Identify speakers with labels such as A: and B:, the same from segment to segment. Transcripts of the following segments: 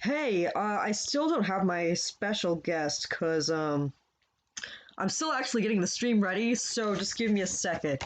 A: Hey, I still don't have my special guest because I'm still actually getting the stream ready, so just give me a second.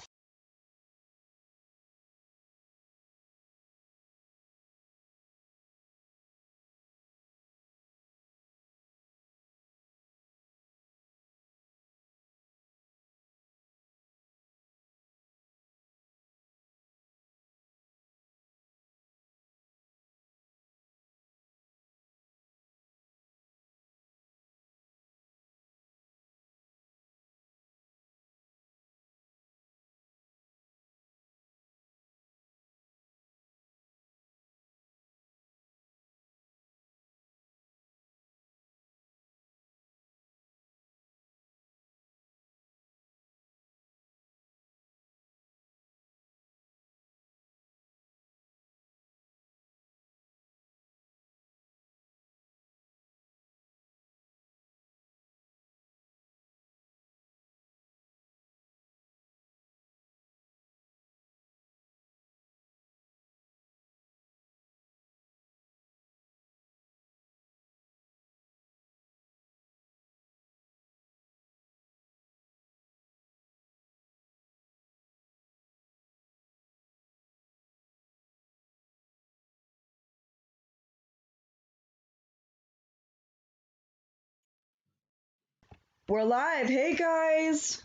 A: We're live. Hey guys,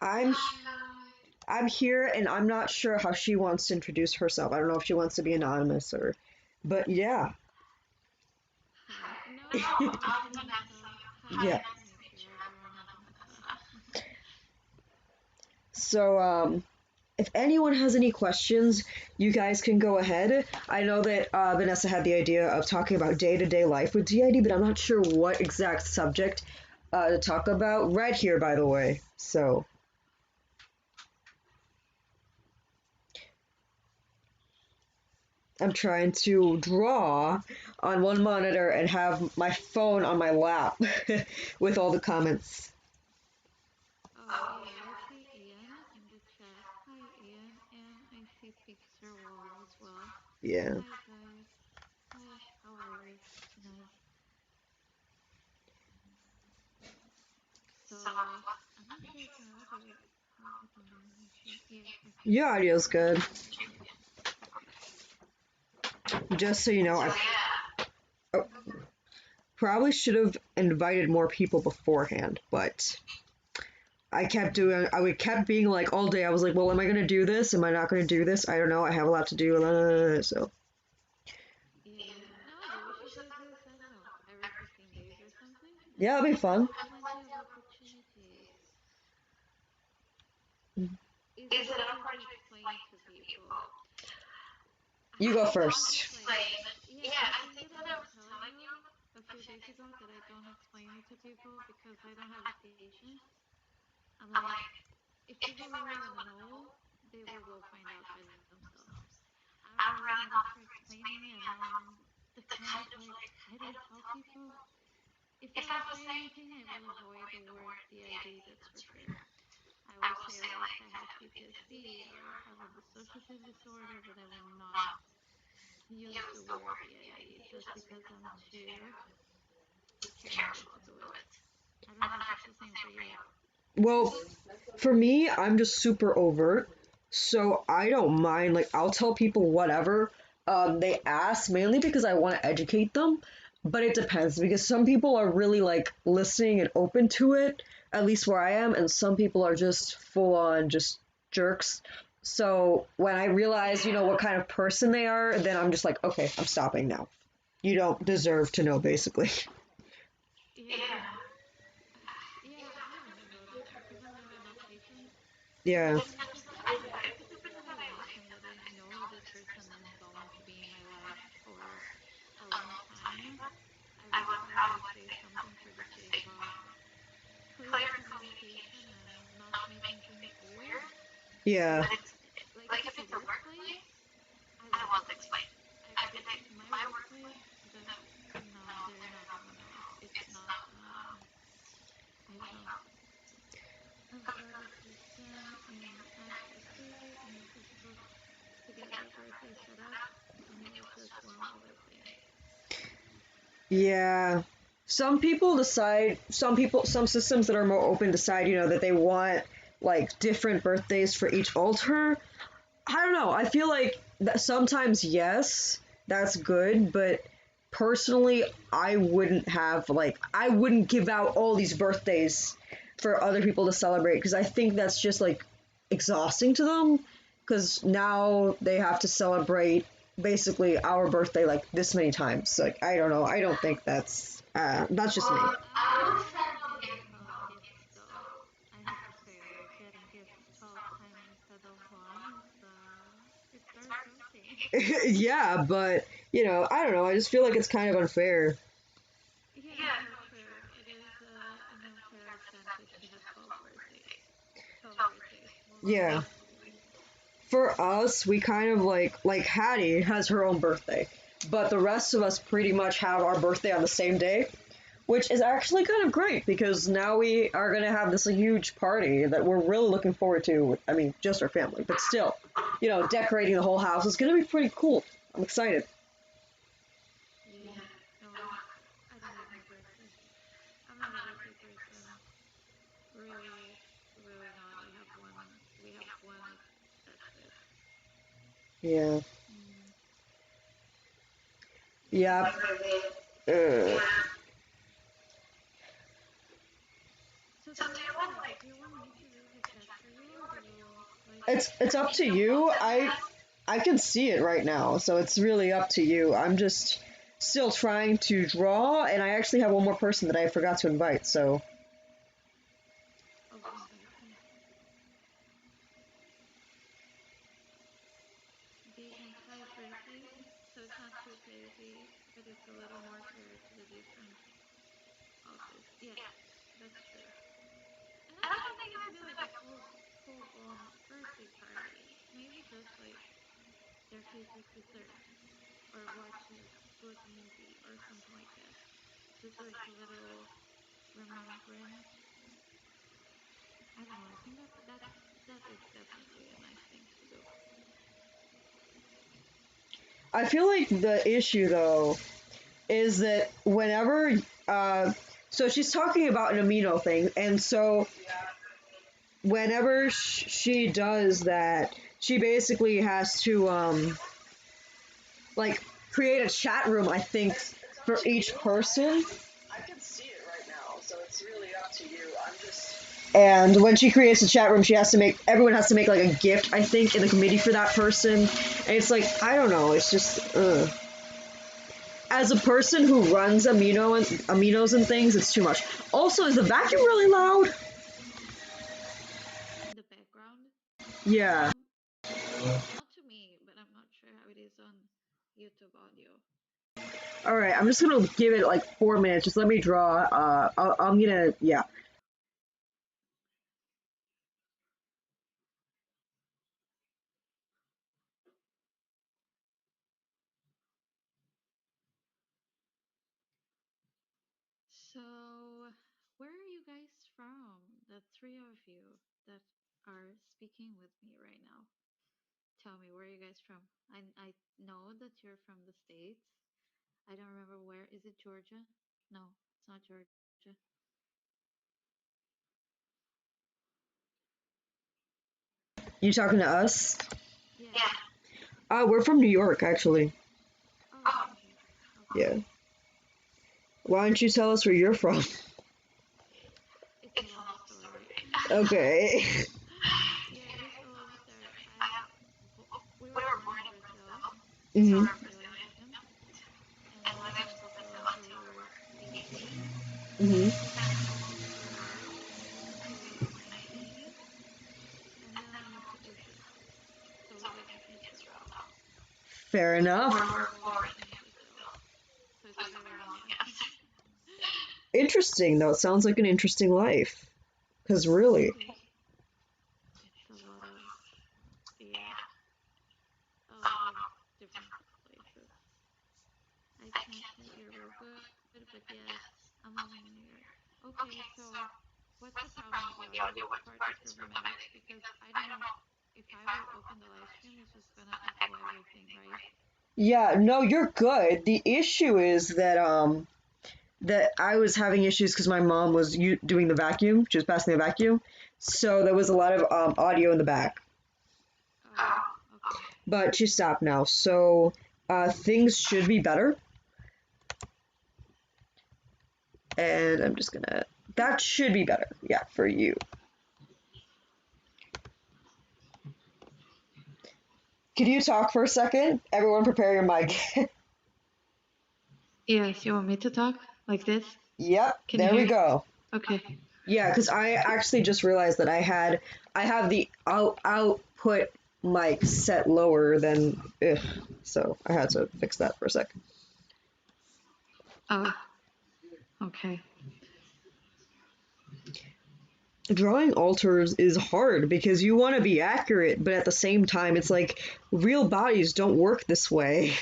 A: I'm I'm here, and I'm not sure how she wants to introduce herself. I don't know if she wants to be anonymous or, but yeah,
B: No, I'm Vanessa. Hi,
A: yeah.
B: nice to meet you, everyone. I'm Vanessa.
A: So if anyone has any questions, you guys can go ahead. I know that Vanessa had the idea of talking about day-to-day life with DID, but I'm not sure what exact subject to talk about. Right here, by the way. So I'm trying to draw on one monitor and have my phone on my lap with all the comments.
B: Oh, yeah, I see Ian in the chat. Hi, Ian. And I see Pixar Wall as well.
A: Yeah.
B: Hi, guys. Hi, how are you tonight? So, I'm not sure if my audio. Hold on, let me make sure. Yeah, okay.
A: Your audio's good. Just so you know,
B: So,
A: I
B: yeah.
A: oh, probably should have invited more people beforehand, but I kept being like all day. I was like, well, am I gonna do this? Am I not gonna do this? I don't know. I have a lot to do. So
B: Yeah. No, but we should do this, I don't know, every 15 days or something.
A: yeah, it'll be fun.
B: There's plenty of opportunities. Is
A: Is
B: it
A: it
B: awkward to
A: awkward to
B: explain
A: explain
B: to
A: to
B: people?
A: people?
B: I
A: You go
B: think that
A: first.
B: explain. Yeah, I think that I was telling you a few days ago that I don't explain it to people because I don't have the patience. I'm like, if people really want to know, they will go find out by themselves. I'm really not up for explaining it, and I'm the kind of like, I don't tell people. If I will say anything, I will avoid the word DID, that's for sure. I will say like I have PTSD or I have a dissociative disorder, but I will not use the word DID just because I'm too careful to do it. I don't know if it's the same for you.
A: Well, for me, I'm just super overt, so I don't mind. Like, I'll tell people whatever they ask, mainly because I want to educate them. But it depends because some people are really like listening and open to it, at least where I am, and some people are just full on just jerks. So when I realize, what kind of person they are, then I'm just like, okay, I'm stopping now. You don't deserve to know, basically.
B: Yeah. Yeah, I don't know about that because I don't have enough patience.
A: Yeah.
B: And if it's a person that I like and that I know that this person is going to be in my life for a long time, I would probably say something for the sake of clear communication and not making things weird.
A: Yeah.
B: But it's like if it's a workplace, I won't explain. I feel like in my workplace, the no, they're not gonna know. It's not gonna. I don't know. I've got a system in ecstasy and if we put together birthday setup and it was just one other thing.
A: Yeah. Some people decide, some systems that are more open decide, that they want like different birthdays for each altar. I don't know. I feel like that sometimes, yes, that's good, but personally, I wouldn't give out all these birthdays for other people to celebrate because I think that's just like exhausting to them because now they have to celebrate basically our birthday like this many times. Like, I don't know. I don't think that's just me.
B: I also get 12 gifts though. I have to say, like getting gifts 12 times instead of one it's very tempting.
A: Yeah, but I don't know. I just feel like it's kind of unfair.
B: Yeah, no, true. It is an unfair advantage to have 12 birthdays. 12 birthdays,
A: Yeah.
B: multiple.
A: For us, we kind of like Hattie has her own birthday, but the rest of us pretty much have our birthday on the same day, which is actually kind of great because now we are gonna have this huge party that we're really looking forward to. I mean, just our family, but still, decorating the whole house is gonna be pretty cool. I'm excited.
B: Yeah, no, I don't like my birthday. I'm not a birthday person. Really, really not. We have one, that's it.
A: Yeah.
B: Mm,
A: Yeah.
B: yeah.
A: Uh,
B: So do you want me to read the chat for you, or do you like?
A: it's up to you. I can see it right now, so it's really up to you. I'm just still trying to draw, and I actually have one more person that I forgot to invite. So
B: Oh, invite them. They have 5 birthdays, so it's not too crazy, but it's a little more fair to the different authors. Yeah, that's true. And I don't think it has to be like a full blown birthday party. Maybe just like their favorite dessert or watch a good movie or something like that. Just like a little remembrance. I don't know. I think that is definitely a nice thing to do.
A: I feel like the issue though is that whenever so she's talking about an amino thing, and so whenever she does that, she basically has to like create a chat room. I think for each person. I can see it right now, so it's really up to you. I'm just. And when she creates a chat room, everyone has to make like a gift. I think in the committee for that person, and it's like I don't know. It's just as a person who runs aminos and things, it's too much. Also, is the vacuum really loud?
B: In the background,
A: Yeah.
B: um, not to me, but I'm not sure how it is on YouTube audio.
A: All right. I'm just gonna give it like 4 minutes. Just let me draw. I'm gonna yeah.
B: So, where are you guys from? The three of you that are speaking with me right now. Tell me, where are you guys from? I know that you're from the States. I don't remember where. Is it Georgia? No, it's not Georgia.
A: You talking to us?
B: Yeah.
A: We're from New York, actually.
B: Oh, New York. Okay.
A: Yeah. Why don't you tell us where you're from?
B: It's a long story.
A: Okay.
B: Yeah, it is a long story. We were born in Brazil, so
A: Mhm.
B: we're Brazilians, and we lived in Brazil until we were 18.
A: Mhm.
B: Then I moved to Peru until we were 19, and then I moved to Israel. So we live in Israel now.
A: Fair
B: But we
A: enough.
B: were born in Brazil. So it's a very long answer.
A: Interesting, though. It sounds like an interesting life. Because really.
B: It is. It's a lot of, yeah, a lot of different places. I can't hear real good, but yes, I'm living in New York. Okay, so what's the problem with the audio? Which part is problematic? Because I don't know if I will open the live stream, it's just gonna echo everything, right?
A: Yeah, no, you're good. The issue is that that I was having issues because my mom was doing the vacuum. She was passing the vacuum, so there was a lot of audio in the back.
B: Oh, okay.
A: But she stopped now, so things should be better. And I'm just gonna. That should be better, yeah, for you. Could you talk for a second? Everyone, prepare your mic.
B: Yes, you want me to talk like this?
A: Yep,
B: Can you
A: there we
B: hear?
A: go.
B: Okay.
A: Yeah, because I actually just realized that I have the output mic set lower than so I had to fix that for a sec.
B: Oh, okay.
A: Drawing alters is hard because you want to be accurate, but at the same time, it's like real bodies don't work this way.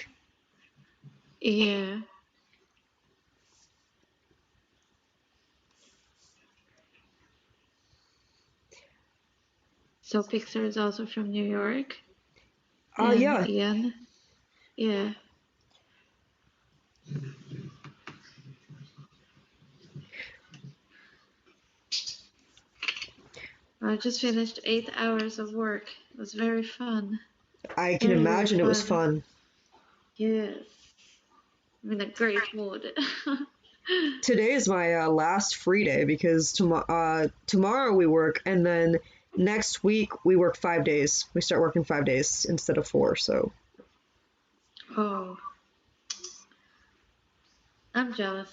B: Yeah. So Pixar is also from New York, and
A: Yeah,
B: Ian. Yeah. I just finished 8 hours of work. It was very fun.
A: I can
B: Very, very
A: imagine it was
B: fun.
A: fun.
B: Yes. I'm in a great mood.
A: Today is my last free day because tomorrow we work, and then next week we work 5 days. We start working 5 days instead of four. So
B: Oh, I'm jealous.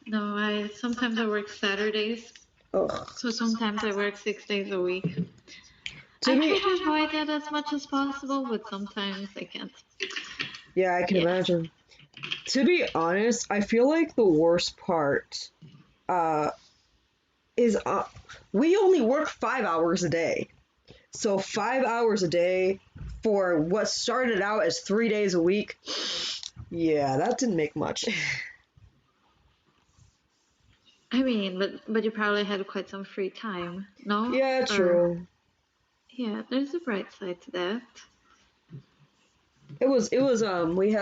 B: No, I sometimes I work Saturdays,
A: ugh.
B: so sometimes I work 6 days a week.
A: To
B: I
A: me,
B: try to avoid that as much as possible, but sometimes I can't.
A: yeah, I can
B: Yeah.
A: imagine. To be honest, I feel like the worst part uh, is we only work 5 hours a day. So 5 hours a day for what started out as 3 days a week. Yeah, that didn't make much.
B: I mean, but you probably had quite some free time, no?
A: Yeah,
B: Or
A: true.
B: yeah, there's a bright side to that.
A: It was we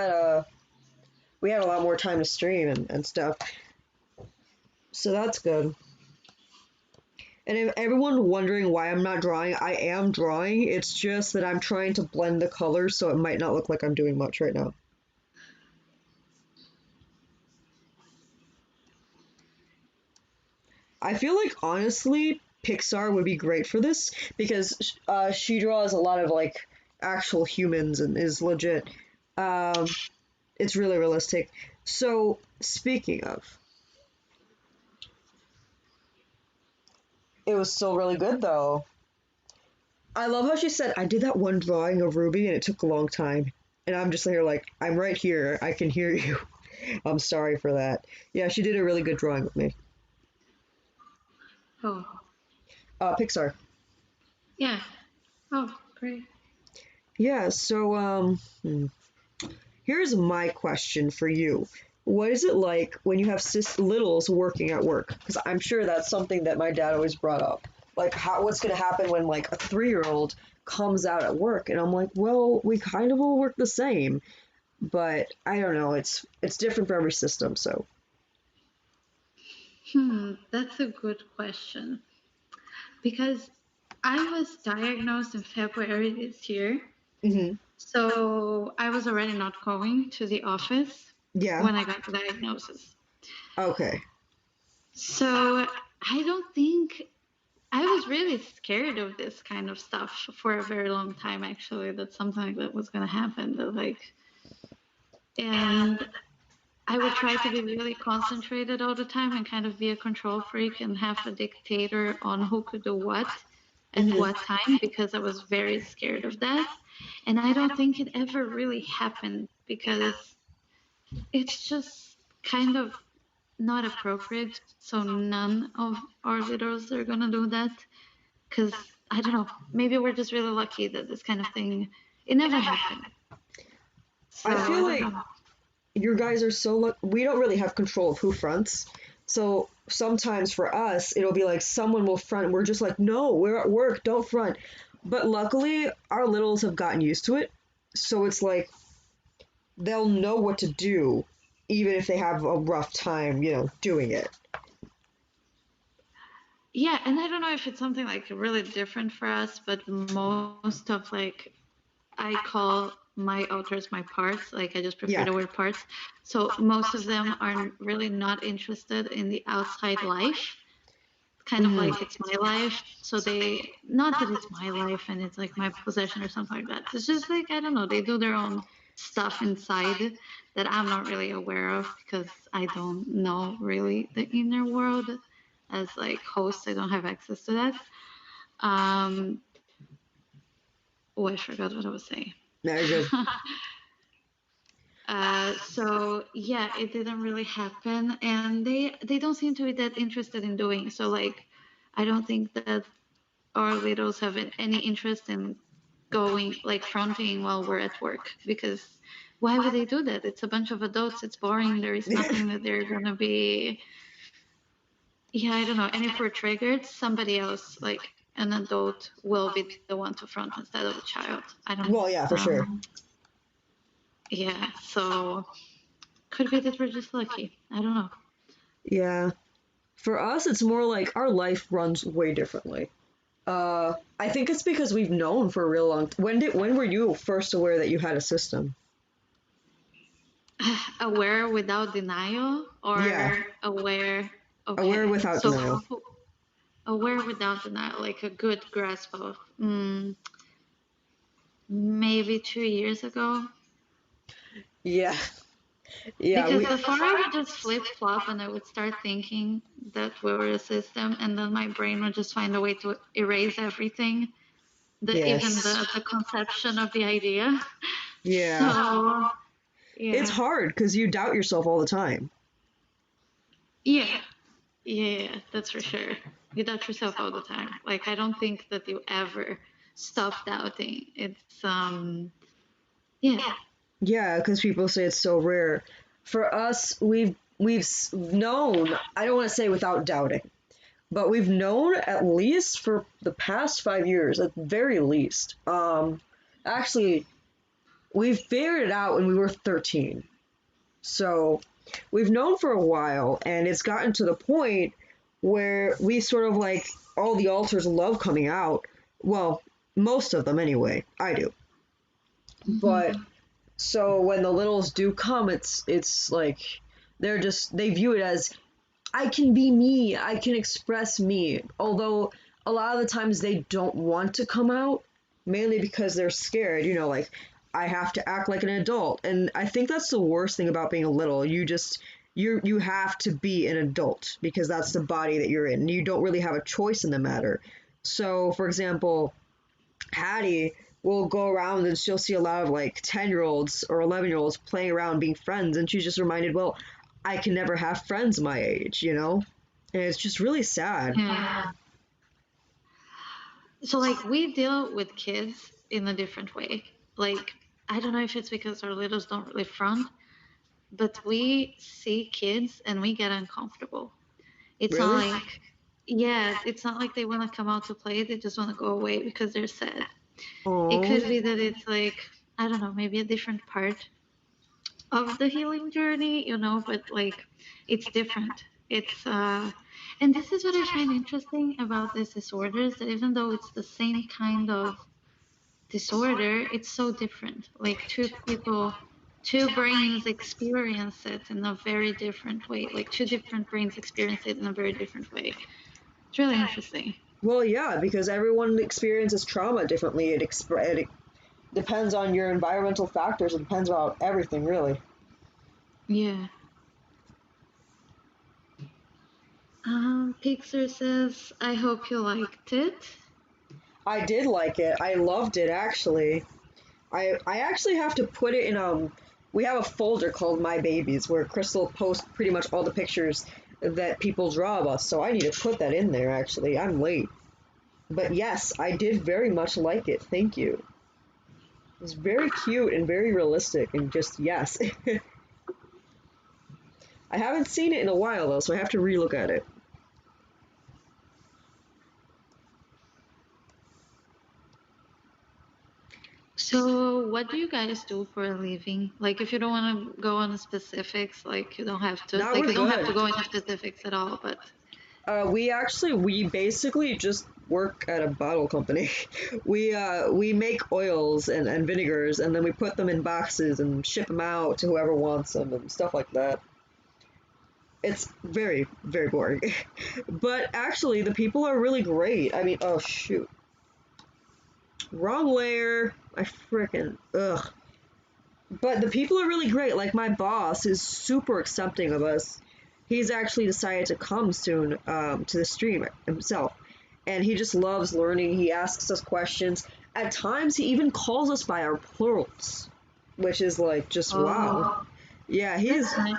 A: had a lot more time to stream and stuff. So that's good. And if everyone wondering why I'm not drawing, I am drawing. It's just that I'm trying to blend the colors so it might not look like I'm doing much right now. I feel like honestly, Pixar would be great for this because she draws a lot of like actual humans and is legit. Um, it's really realistic. So speaking of, it was still really good though. I love how she said, I did that one drawing of Ruby and it took a long time. And I'm just here like, I'm right here. I can hear you. I'm sorry for that. Yeah, she did a really good drawing with me.
B: Oh,
A: Pixar.
B: yeah. Oh, great.
A: Yeah, so here's my question for you. What is it like when you have littles working at work? Because I'm sure that's something that my dad always brought up. Like, what's going to happen when like a 3-year-old comes out at work? And I'm like, well, we kind of all work the same, but I don't know. It's different for every system. So,
B: That's a good question. Because I was diagnosed in February this year.
A: hmm
B: So I was already not going to the office
A: yeah,
B: when I got the diagnosis.
A: okay.
B: So I don't think I was really scared of this kind of stuff for a very long time, actually, that something like that was going to happen. That like, and I would try to be really concentrated all the time and kind of be a control freak and have a dictator on who could do what at
A: hmm
B: what time because I was very scared of that. And I don't think it ever really happened because it's just kind of not appropriate. So none of our littles are gonna do that because I don't know. Maybe we're just really lucky that this kind of thing it never happened. So
A: I feel
B: I don't
A: like
B: know.
A: your guys are so we don't really have control of who fronts. So sometimes for us, it'll be like someone will front, and we're just like, no, we're at work, don't front. But luckily, our littles have gotten used to it. So it's like they'll know what to do. even if they have a rough time, doing it.
B: Yeah, and I don't know if it's something like really different for us, but most of like I call my authors my parts. Like I just prefer
A: Yeah.
B: the word parts. So most of them are really not interested in the outside life. Kind of
A: Hmm.
B: like it's my life. So they, not that it's my life and it's like my possession or something like that. It's just like, I don't know, they do their own stuff inside that I'm not really aware of because I don't know really the inner world. As like host, I don't have access to that. Um, oh, I forgot what I was saying.
A: No, you're good.
B: So yeah, it didn't really happen, and they don't seem to be that interested in doing. So like, I don't think that our littles have any interest in going like fronting while we're at work because why would they do that? It's a bunch of adults. It's boring. There is nothing that they're gonna be. Yeah, I don't know. And if we're triggered, somebody else, like an adult, will be the one to front instead of a child. I don't know.
A: Well, yeah, for sure.
B: Yeah, so could be that we're just lucky. I don't know.
A: Yeah. For us, it's more like our life runs way differently. I think it's because we've known for a real long. When were you first aware that you had a system?
B: Aware without denial
A: Yeah,
B: or aware?
A: aware
B: Okay,
A: without
B: so
A: denial.
B: aware without denial, like a good grasp of maybe 2 years ago.
A: Yeah, yeah,
B: Because
A: we.
B: before I would just flip flop and I would start thinking that we were a system, and then my brain would just find a way to erase everything, even
A: Yes.
B: the conception of the idea.
A: Yeah.
B: So,
A: It's
B: yeah.
A: hard because you doubt yourself all the time.
B: Yeah. Yeah, that's for sure. You doubt yourself all the time. Like I don't think that you ever stop doubting. It's yeah.
A: Yeah, because people say it's so rare. For us, we've known. I don't want to say without doubting, but we've known at least for the past 5 years, at the very least. Actually, we figured it out when we were 13. So we've known for a while, and it's gotten to the point where we sort of like all the alters love coming out. Well, most of them anyway. I do. But
B: Hmm.
A: so when the littles do come, it's like they view it as I can be me, I can express me. Although a lot of the times they don't want to come out, mainly because they're scared, like I have to act like an adult. And I think that's the worst thing about being a little. You have to be an adult because that's the body that you're in. You don't really have a choice in the matter. So, for example, Hattie will go around and she'll see a lot of like 10-year-olds or 11-year-olds playing around being friends, and she's just reminded, well, I can never have friends my age. And it's just really sad.
B: Yeah. So like we deal with kids in a different way. Like I don't know if it's because our littles don't really front, but we see kids and we get uncomfortable. It's not
A: Really?
B: like yeah, it's not like they want to come out to play. They just want to go away because they're sad. It
A: Oh.
B: could be that it's like I don't know, maybe a different part of the healing journey, but like it's different. It's and this is what I find interesting about these disorders that even though it's the same kind of disorder, it's so different. Like two brains experience it in a very different way. Like two different brains experience it in a very different way. It's really interesting.
A: Well, yeah, because everyone experiences trauma differently. It depends on your environmental factors. It depends on everything, really.
B: Yeah. Pixar says, I hope you liked it.
A: I did like it. I loved it, actually. I actually have to put it in we have a folder called My Babies where Crystal posts pretty much all the pictures that people draw of us. So I need to put that in there, actually. I'm late. But yes, I did very much like it. Thank you. It was very cute and very realistic and just yes. I haven't seen it in a while though, so I have to relook at it.
B: So, what do you guys do for a living? Like, if you don't want to go on specifics, like you don't have to,
A: Now
B: like
A: we're
B: you don't have to
A: good.
B: go into specifics at all, but
A: We basically just work at a bottle company. We make oils and vinegars, and then we put them in boxes and ship them out to whoever wants them and stuff like that. It's very, very boring. But actually, the people are really great. I mean, oh shoot, wrong layer. I frickin' ugh. But the people are really great. Like my boss is super accepting of us. He's actually decided to come soon to the stream himself, and he just loves learning. He asks us questions. At times, he even calls us by our plurals, which is like just wow.
B: oh,
A: Yeah,
B: that's
A: he's
B: nice.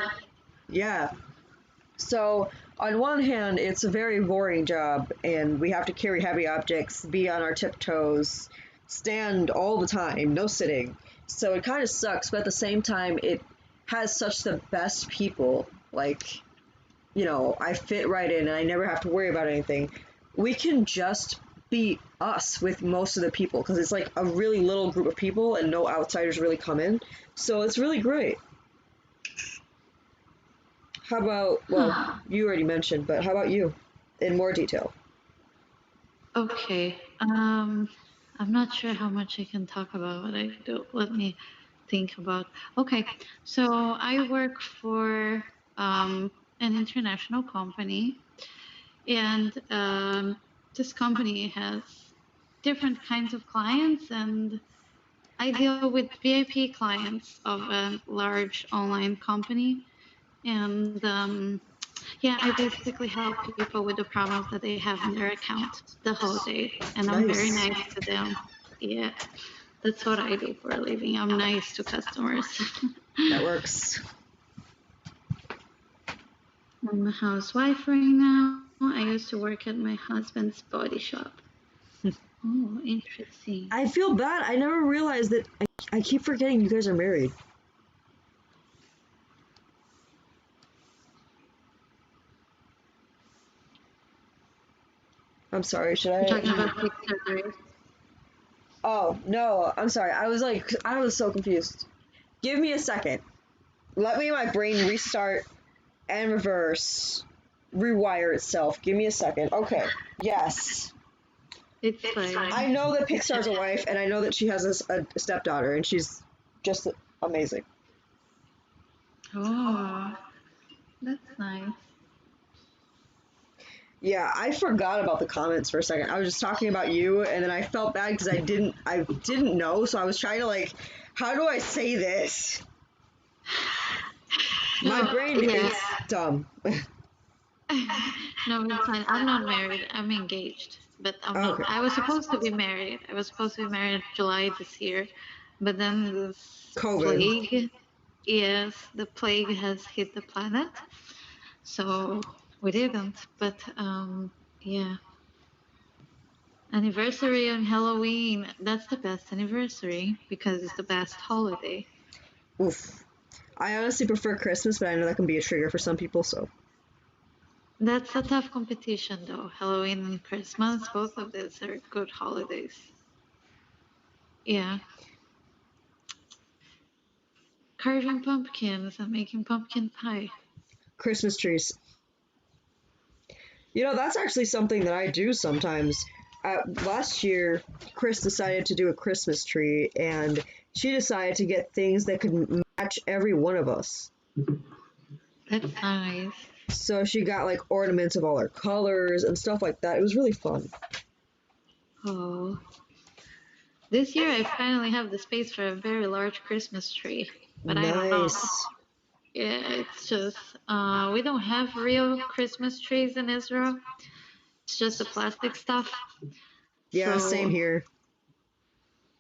A: yeah. So on one hand, it's a very boring job, and we have to carry heavy objects, be on our tiptoes, stand all the time, no sitting. So it kind of sucks, but at the same time, it has such the best people. Like, I fit right in, and I never have to worry about anything. We can just be us with most of the people because it's like a really little group of people, and no outsiders really come in. So it's really great. How about, well,
B: Huh.
A: you already mentioned, but how about you in more detail?
B: Okay. I'm not sure how much I can talk about what I do. Let me think about. Okay. So I work for an international company, and this company has different kinds of clients, and I deal with VIP clients of a large online company. And yeah, I basically help people with the problems that they have in their account the whole day. And I'm very
A: Nice.
B: nice to them. Yeah, that's what I do for a living. I'm nice to customers.
A: That works.
B: I'm a housewife right now. I used to work at my husband's body shop. Oh, interesting.
A: I feel bad. I never realized that. I keep forgetting you guys are married. I'm sorry. Should
B: You're
A: I?
B: talking about plastic surgery.
A: Oh, no. I'm sorry. I was so confused. Give me a second. Let me my brain restart and reverse, rewire itself. Give me a second. Okay. Yes.
B: It's fine.
A: I know that Pixar's a wife, and I know that she has a stepdaughter, and she's just amazing.
B: Oh, that's nice.
A: Yeah, I forgot about the comments for a second. I was just talking about you, and then I felt bad because I didn't know, so I was trying to like, how do I say this? My
B: No,
A: brain
B: yeah.
A: is dumb.
B: No, it's fine. I'm not married. I'm engaged, but I'm not.
A: Okay.
B: I was supposed to be married. I was supposed to be married July this year, but then this
A: COVID.
B: plague, yes, the plague has hit the planet, so we didn't. But yeah, anniversary on Halloween. That's the best anniversary because it's the best holiday.
A: Oof. I honestly prefer Christmas, but I know that can be a trigger for some people, so.
B: That's a tough competition, though. Halloween and Christmas, both of these are good holidays. Yeah. Carving pumpkins and making pumpkin pie.
A: Christmas trees. That's actually something that I do sometimes. Last year, Chris decided to do a Christmas tree, and she decided to get things that could match every one of us.
B: That's nice.
A: So she got like ornaments of all our colors and stuff like that. It was really fun.
B: Oh. This year I finally have the space for a very large Christmas tree. But I don't know.
A: Nice.
B: Yeah, it's just we don't have real Christmas trees in Israel. It's just the plastic stuff.
A: Yeah, same
B: So
A: here.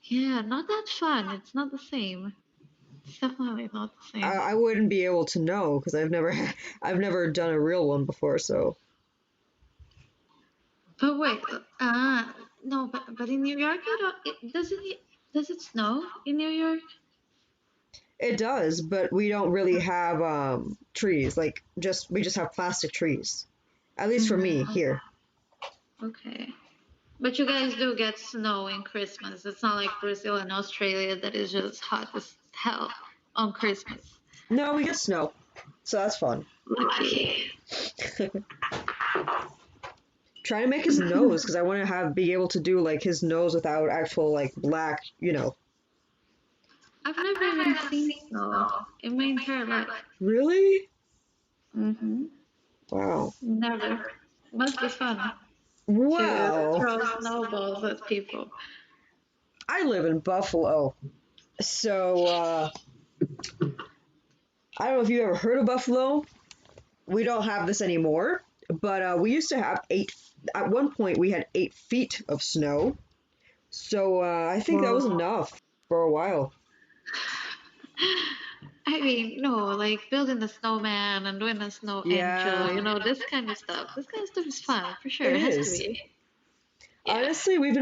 B: yeah, not that fun. It's not the same. It's definitely not the
A: I,
B: same.
A: I wouldn't be able to know because I've never done a real one before. So
B: But wait, no, but in New York, does it snow in New York?
A: it does, but we don't really have trees. Like we just have plastic trees. At least for me
B: Mm,
A: here.
B: okay. But you guys do get snow in Christmas. It's not like Brazil and Australia that is just hot as hell on Christmas.
A: No, we get snow, so that's fun.
B: Lucky.
A: Trying to make his nose because I want to be able to do like his nose without actual like black,
B: I've never even seen snow in my entire life.
A: Really?
B: Mm-hmm.
A: Wow.
B: Never. Must be fun to
A: Wow.
B: throw snowballs at people.
A: I live in Buffalo, so I don't know if you ever heard of Buffalo. We don't have this anymore, but we used to have at one point we had 8 feet of snow. So I think that was enough for a while.
B: I mean, no, like building the snowman and doing a snow
A: Yeah.
B: angel, this kind of stuff. This kind of stuff is fun, for sure.
A: It
B: It has
A: is.
B: to be. Yeah.
A: Honestly, we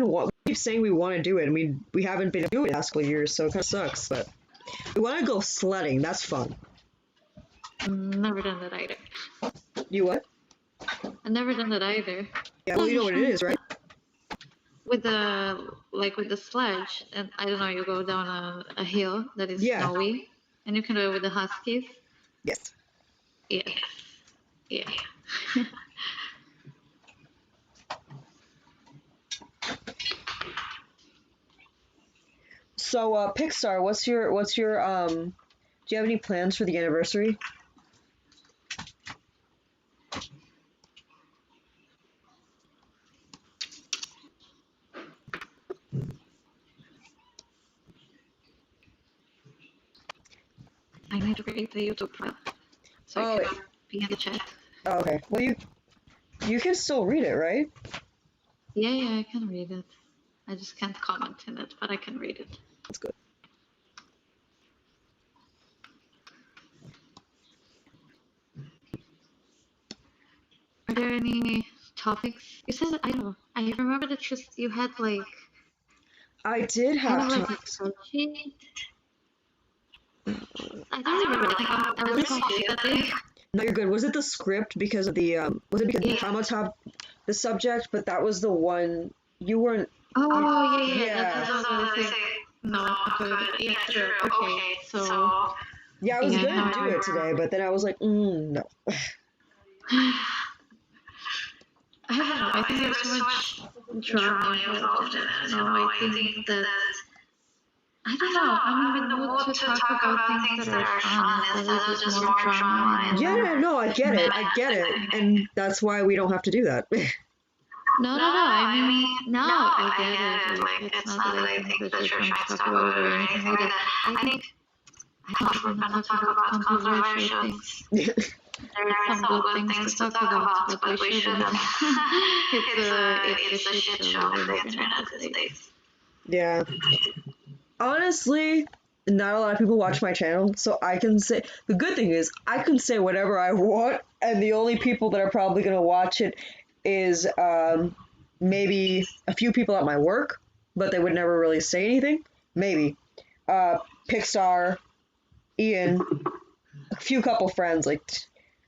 A: keep saying we want to do it, and we haven't been doing it the last couple of years, so it kind of sucks. But we want to go sledding. That's fun.
B: Never done that either.
A: You what?
B: I've never done that either.
A: Yeah, well, you know what it is, right?
B: With the sledge, and I don't know, you go down a hill that is snowy, and you can do it with the huskies.
A: Yes.
B: Yes. Yeah.
A: So, Pixar, what's your do you have any plans for the anniversary?
B: I need to create the YouTube file so I can be in the chat.
A: Oh, okay. Well, you can still read it, right?
B: Yeah, I can read it. I just can't comment in it, but I can read it.
A: That's good.
B: Are there any topics? You said, I don't know. I remember that you had like
A: I did have
B: kind of like a spreadsheet. I don't remember. I was confused that day.
A: No, you're good. Was it the script because of the was it because of Tamatop, the subject? But that was the one you weren't.
B: Oh yeah. That's what I was saying. No, good. Yeah, sure. Okay, so.
A: Yeah, I was gonna do it today, but then I was like, no.
B: I don't know. I think there's so much drama involved in it. I think that. I don't know. I'm in the mood to talk about things that are fun instead of just more drama.
A: Yeah, no, I get it, and that's why we don't have to do that.
B: No. I mean, no, I get it. Like, it's not that I think that you're trying to talk about it or anything like that. I think we're gonna talk about controversial things. There are some good things to talk about, but we shouldn't. It's a shit show on the internet these days.
A: Yeah. Honestly, not a lot of people watch my channel, so I can say the good thing is I can say whatever I want, and the only people that are probably gonna watch it is maybe a few people at my work, but they would never really say anything. Maybe Pixar, Ian, a few couple friends. Like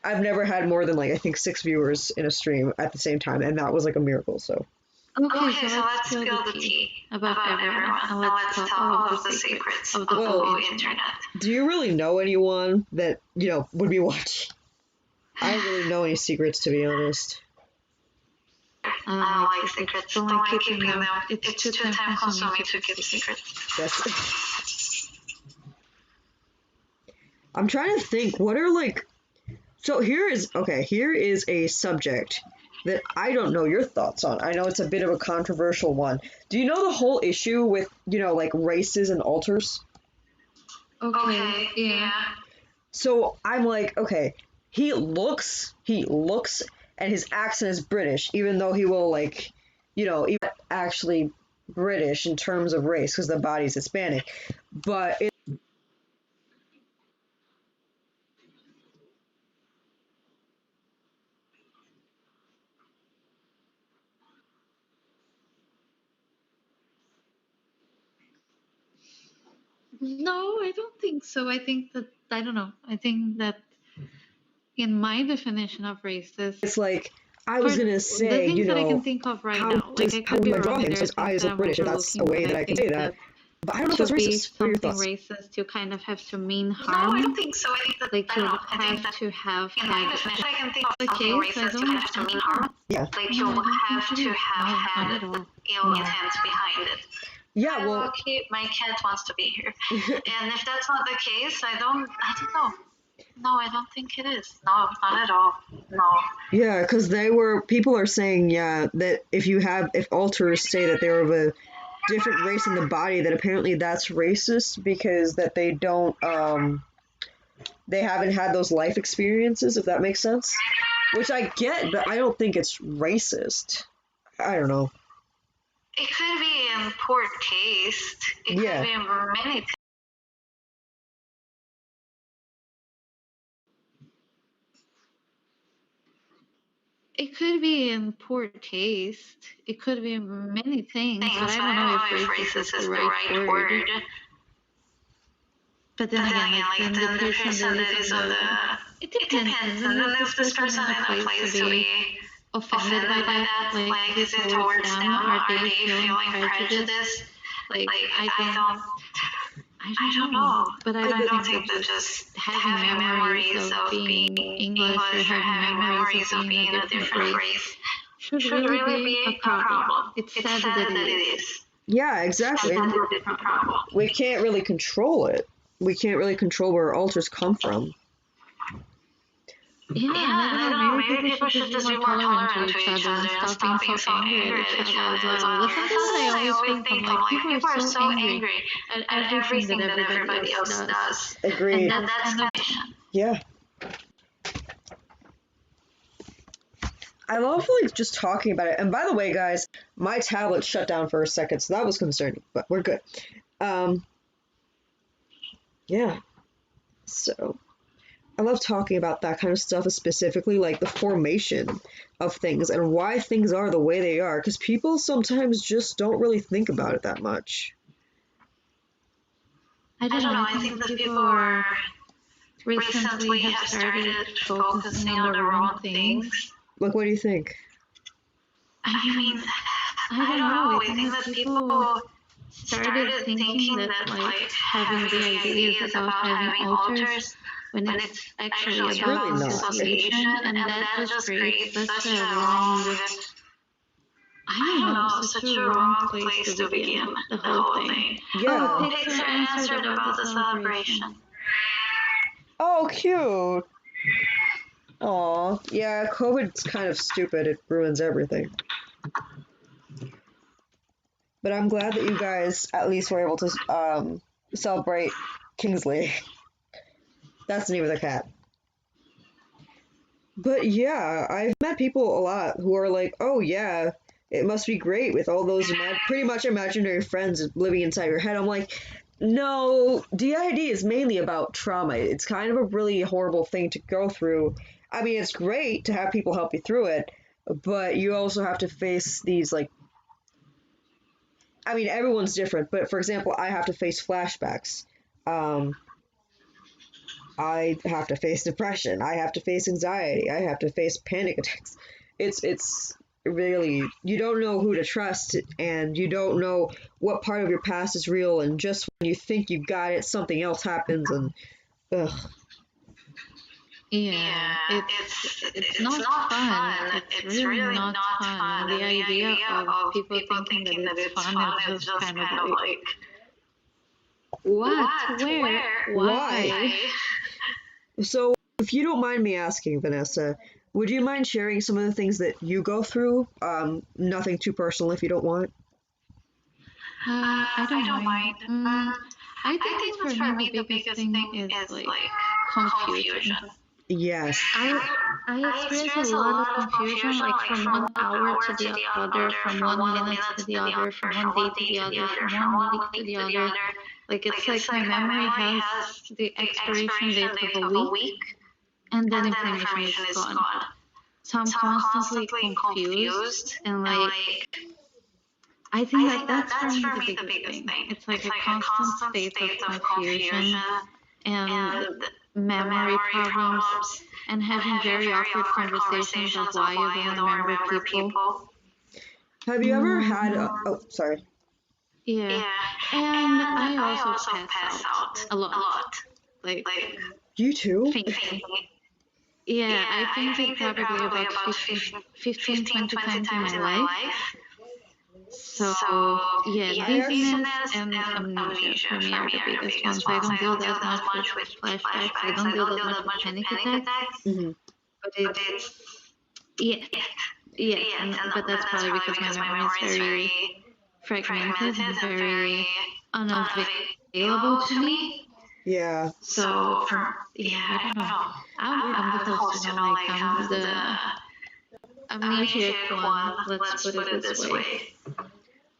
A: I've never had more than like I think 6 viewers in a stream at the same time, and that was like a miracle. So.
B: Okay, so let's spill the tea about everyone, and let's talk all of the secrets of the whole internet.
A: Do you really know anyone that, would be watching? I don't really know any secrets, to be honest.
B: I don't like secrets. Don't like keeping them. It's too time consuming to keep secrets.
A: Yes. I'm trying to think, what are like... So here is a subject that I don't know your thoughts on. I know it's a bit of a controversial one. Do you know the whole issue with, like races and alters?
B: Okay, yeah.
A: So I'm like, okay, he looks, and his accent is British, even though he will like, even actually British in terms of race because the body's Hispanic. But
B: No, I don't think so. I think that, I don't know. I think that in my definition of racist,
A: it's like, I was gonna
B: the
A: say,
B: things that I can think of right now, like I
A: how
B: could
A: do
B: be
A: I draw
B: wrong, and
A: him?
B: there
A: So
B: are
A: his
B: things
A: eyes
B: that
A: look
B: I'm
A: British, if that's a
B: overlooking,
A: way
B: but
A: that
B: I
A: I can say
B: think
A: that.
B: that
A: But I don't know if
B: to
A: that's
B: be
A: racist. What are your
B: something
A: thoughts?
B: racist, you kind of have to mean
C: No,
B: harm.
C: I don't think so. I think that,
B: Like
C: I
B: you
C: don't know. I think
B: have
C: that,
B: to have
C: in my
B: had
C: definition, I can think of
B: a
C: something
B: case. I
C: racist, you
B: don't.
C: have to mean harm.
A: Yeah.
C: Like,
B: No,
C: you
B: I don't
C: have
B: think it
C: to
B: is.
C: have
B: No,
C: had
B: not at all.
C: ill
B: No.
C: intent behind it.
A: Yeah,
C: Hi,
A: well,
C: Loki, my cat wants to be here. And if that's not the case, I don't know. No, I don't think it is. No, not at all. No.
A: yeah, because people are saying, yeah, that if alters say that they're of a different race in the body, that apparently that's racist because that they haven't had those life experiences, if that makes sense. Which I get, but I don't think it's racist. I don't know.
C: It could be in poor taste. It
A: Yeah.
C: could be in many things.
B: It could be in poor taste. It could be many things, but I don't know if racist is the right word. But then again, like then the person that is on the it depends. And then if this person in a place to be offended by that, like is it towards them? Are they feeling prejudice? Like I don't know. But I don't think that just having memories of being English or having memories of being a different race should really be a problem. It's sad that it is.
A: Yeah, exactly.
C: That's the problem.
A: We can't really control it. We can't really control where alters come from.
B: Yeah, and I don't know, maybe people should just be more tolerant to each other and stop being so angry at each other as well. That's something that I always think. I'm like, people are so angry at everything that everybody else does.
A: Agreed.
B: And that's kind of...
A: Yeah. I love like just talking about it. And by the way, guys, my tablet shut down for a second, so that was concerning, but we're good. Yeah. So I love talking about that kind of stuff, specifically like the formation of things and why things are the way they are, because people sometimes just don't really think about it that much.
B: I don't know. I think that people are recently have started focusing on the wrong things.
A: Like, what do you think?
C: I mean, I don't know. I think that people started thinking that like having the ideas about having alters when it's actually about
A: really not.
C: dissociation, and that just creates such a wrong, I don't know, such a wrong place to begin the whole thing.
A: Yeah.
C: Oh, Pixar answered about the celebration.
A: Oh, cute. Aw, yeah, COVID's kind of stupid. It ruins everything. But I'm glad that you guys at least were able to celebrate Kingsley. That's the name of the cat. But yeah, I've met people a lot who are like, oh yeah, it must be great with all those pretty much imaginary friends living inside your head. I'm like, no, DID is mainly about trauma. It's kind of a really horrible thing to go through. I mean, it's great to have people help you through it, but you also have to face these, like, I mean, everyone's different, but for example, I have to face flashbacks. I have to face depression. I have to face anxiety. I have to face panic attacks. It's really, you don't know who to trust, and you don't know what part of your past is real, and just when you think you got it, something else happens, and ugh.
B: Yeah, it's not fun. It's really not fun. And the idea of people thinking that it's fun is just kind of like, what? Where? Why?
A: So, if you don't mind me asking, Vanessa, would you mind sharing some of the things that you go through? Nothing too personal if you don't want.
B: I don't mind. I think that for me the biggest thing is like confusion.
A: Yes.
B: I experience a lot of confusion, like from 1 hour to the other, from 1 minute to the other, from one day to the other, from 1 week to the other. Like it's like my memory has the expiration date of a week, and then information is gone. So I'm constantly confused, and like I think that that's for me the biggest thing. It's like a constant state of confusion, and
C: memory problems, and having very awkward conversations of why you don't remember people.
A: Have you ever had
C: Mm,
A: oh, sorry.
C: yeah, and I also pass out a lot, like
A: You too?
C: thinking. Yeah, I think it probably about 15, 20 times in my life. So, yeah,
A: I actually
C: dizziness and amnesia for me are the biggest ones. I don't deal that much with flashbacks. I don't deal that much with panic attacks.
A: Mhm.
C: But it's, yeah, yes, but that's probably because my memory is very fragmented and very unavailable to me.
A: Yeah.
C: So, yeah, I don't know. I'm the host, like, I'm the amnesiac one, let's put it this way.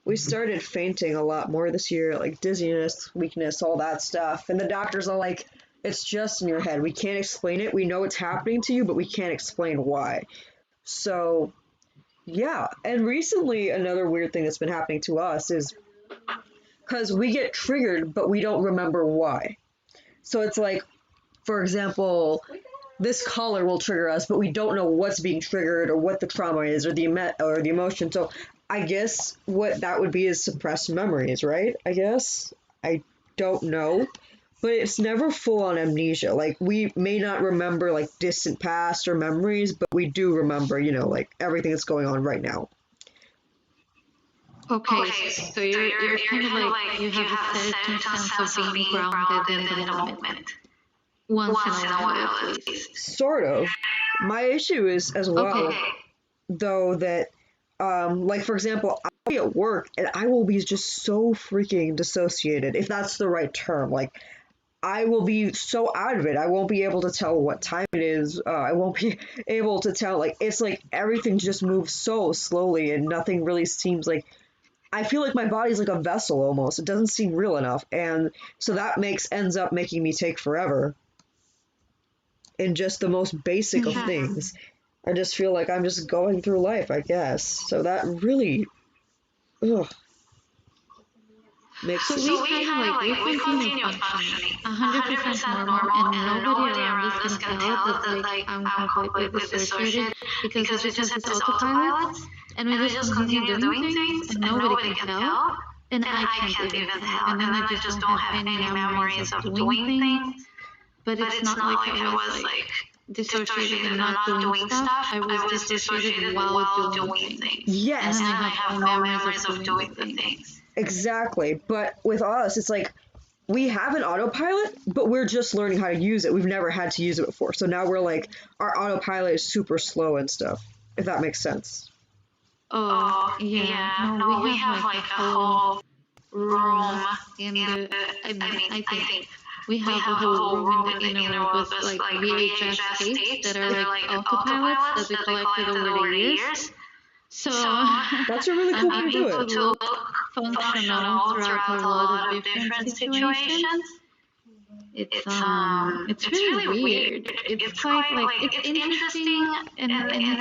A: We started fainting a lot more this year, like dizziness, weakness, all that stuff. And the doctors are like, it's just in your head. We can't explain it. We know it's happening to you, but we can't explain why. So, yeah. And recently, another weird thing that's been happening to us is because we get triggered, but we don't remember why. So it's like, for example, this color will trigger us, but we don't know what's being triggered or what the trauma is or the emotion. So I guess what that would be is suppressed memories, right? I guess I don't know, but it's never full on amnesia. Like we may not remember like distant past or memories, but we do remember, like everything that's going on right now.
C: Okay, so you're kind of like you have a certain sense of being grounded in the moment. Once in a while, at least.
A: Sort of. My issue is as well,
C: Okay.
A: though, that like for example, I'll be at work and I will be just so freaking dissociated, if that's the right term. Like I will be so out of it. I won't be able to tell what time it is. I won't be able to tell. Like it's like everything just moves so slowly and nothing really seems like. I feel like my body's like a vessel almost. It doesn't seem real enough, and so that ends up making me take forever in just the most basic of
C: Yeah.
A: things. I just feel like I'm just going through life, I guess. So that really, ugh, makes
C: So we kind of like we continue functioning 100% normal, and nobody around us can tell that like I'm completely dissociated because we just have this autopilot, and we just continue doing things, and nobody can tell, and I can't even tell, and then I just don't have any memories of doing things. But it's not like I was like dissociated and not doing stuff. I was dissociated while doing things.
A: Yes.
C: And then I have no memories of doing the things.
A: Exactly. But with us, it's like we have an autopilot, but we're just learning how to use it. We've never had to use it before. So now we're like, our autopilot is super slow and stuff, if that makes sense.
C: Oh, yeah. No, we have like a whole room in the, I think we have a whole room in the inner room with like VHS tapes that are like autopilots that we collected over the years. So
A: That's a really cool way
C: I'm
A: to do
C: able
A: it.
C: to look functional throughout a lot of different situations. It's really weird. It's quite like it's interesting and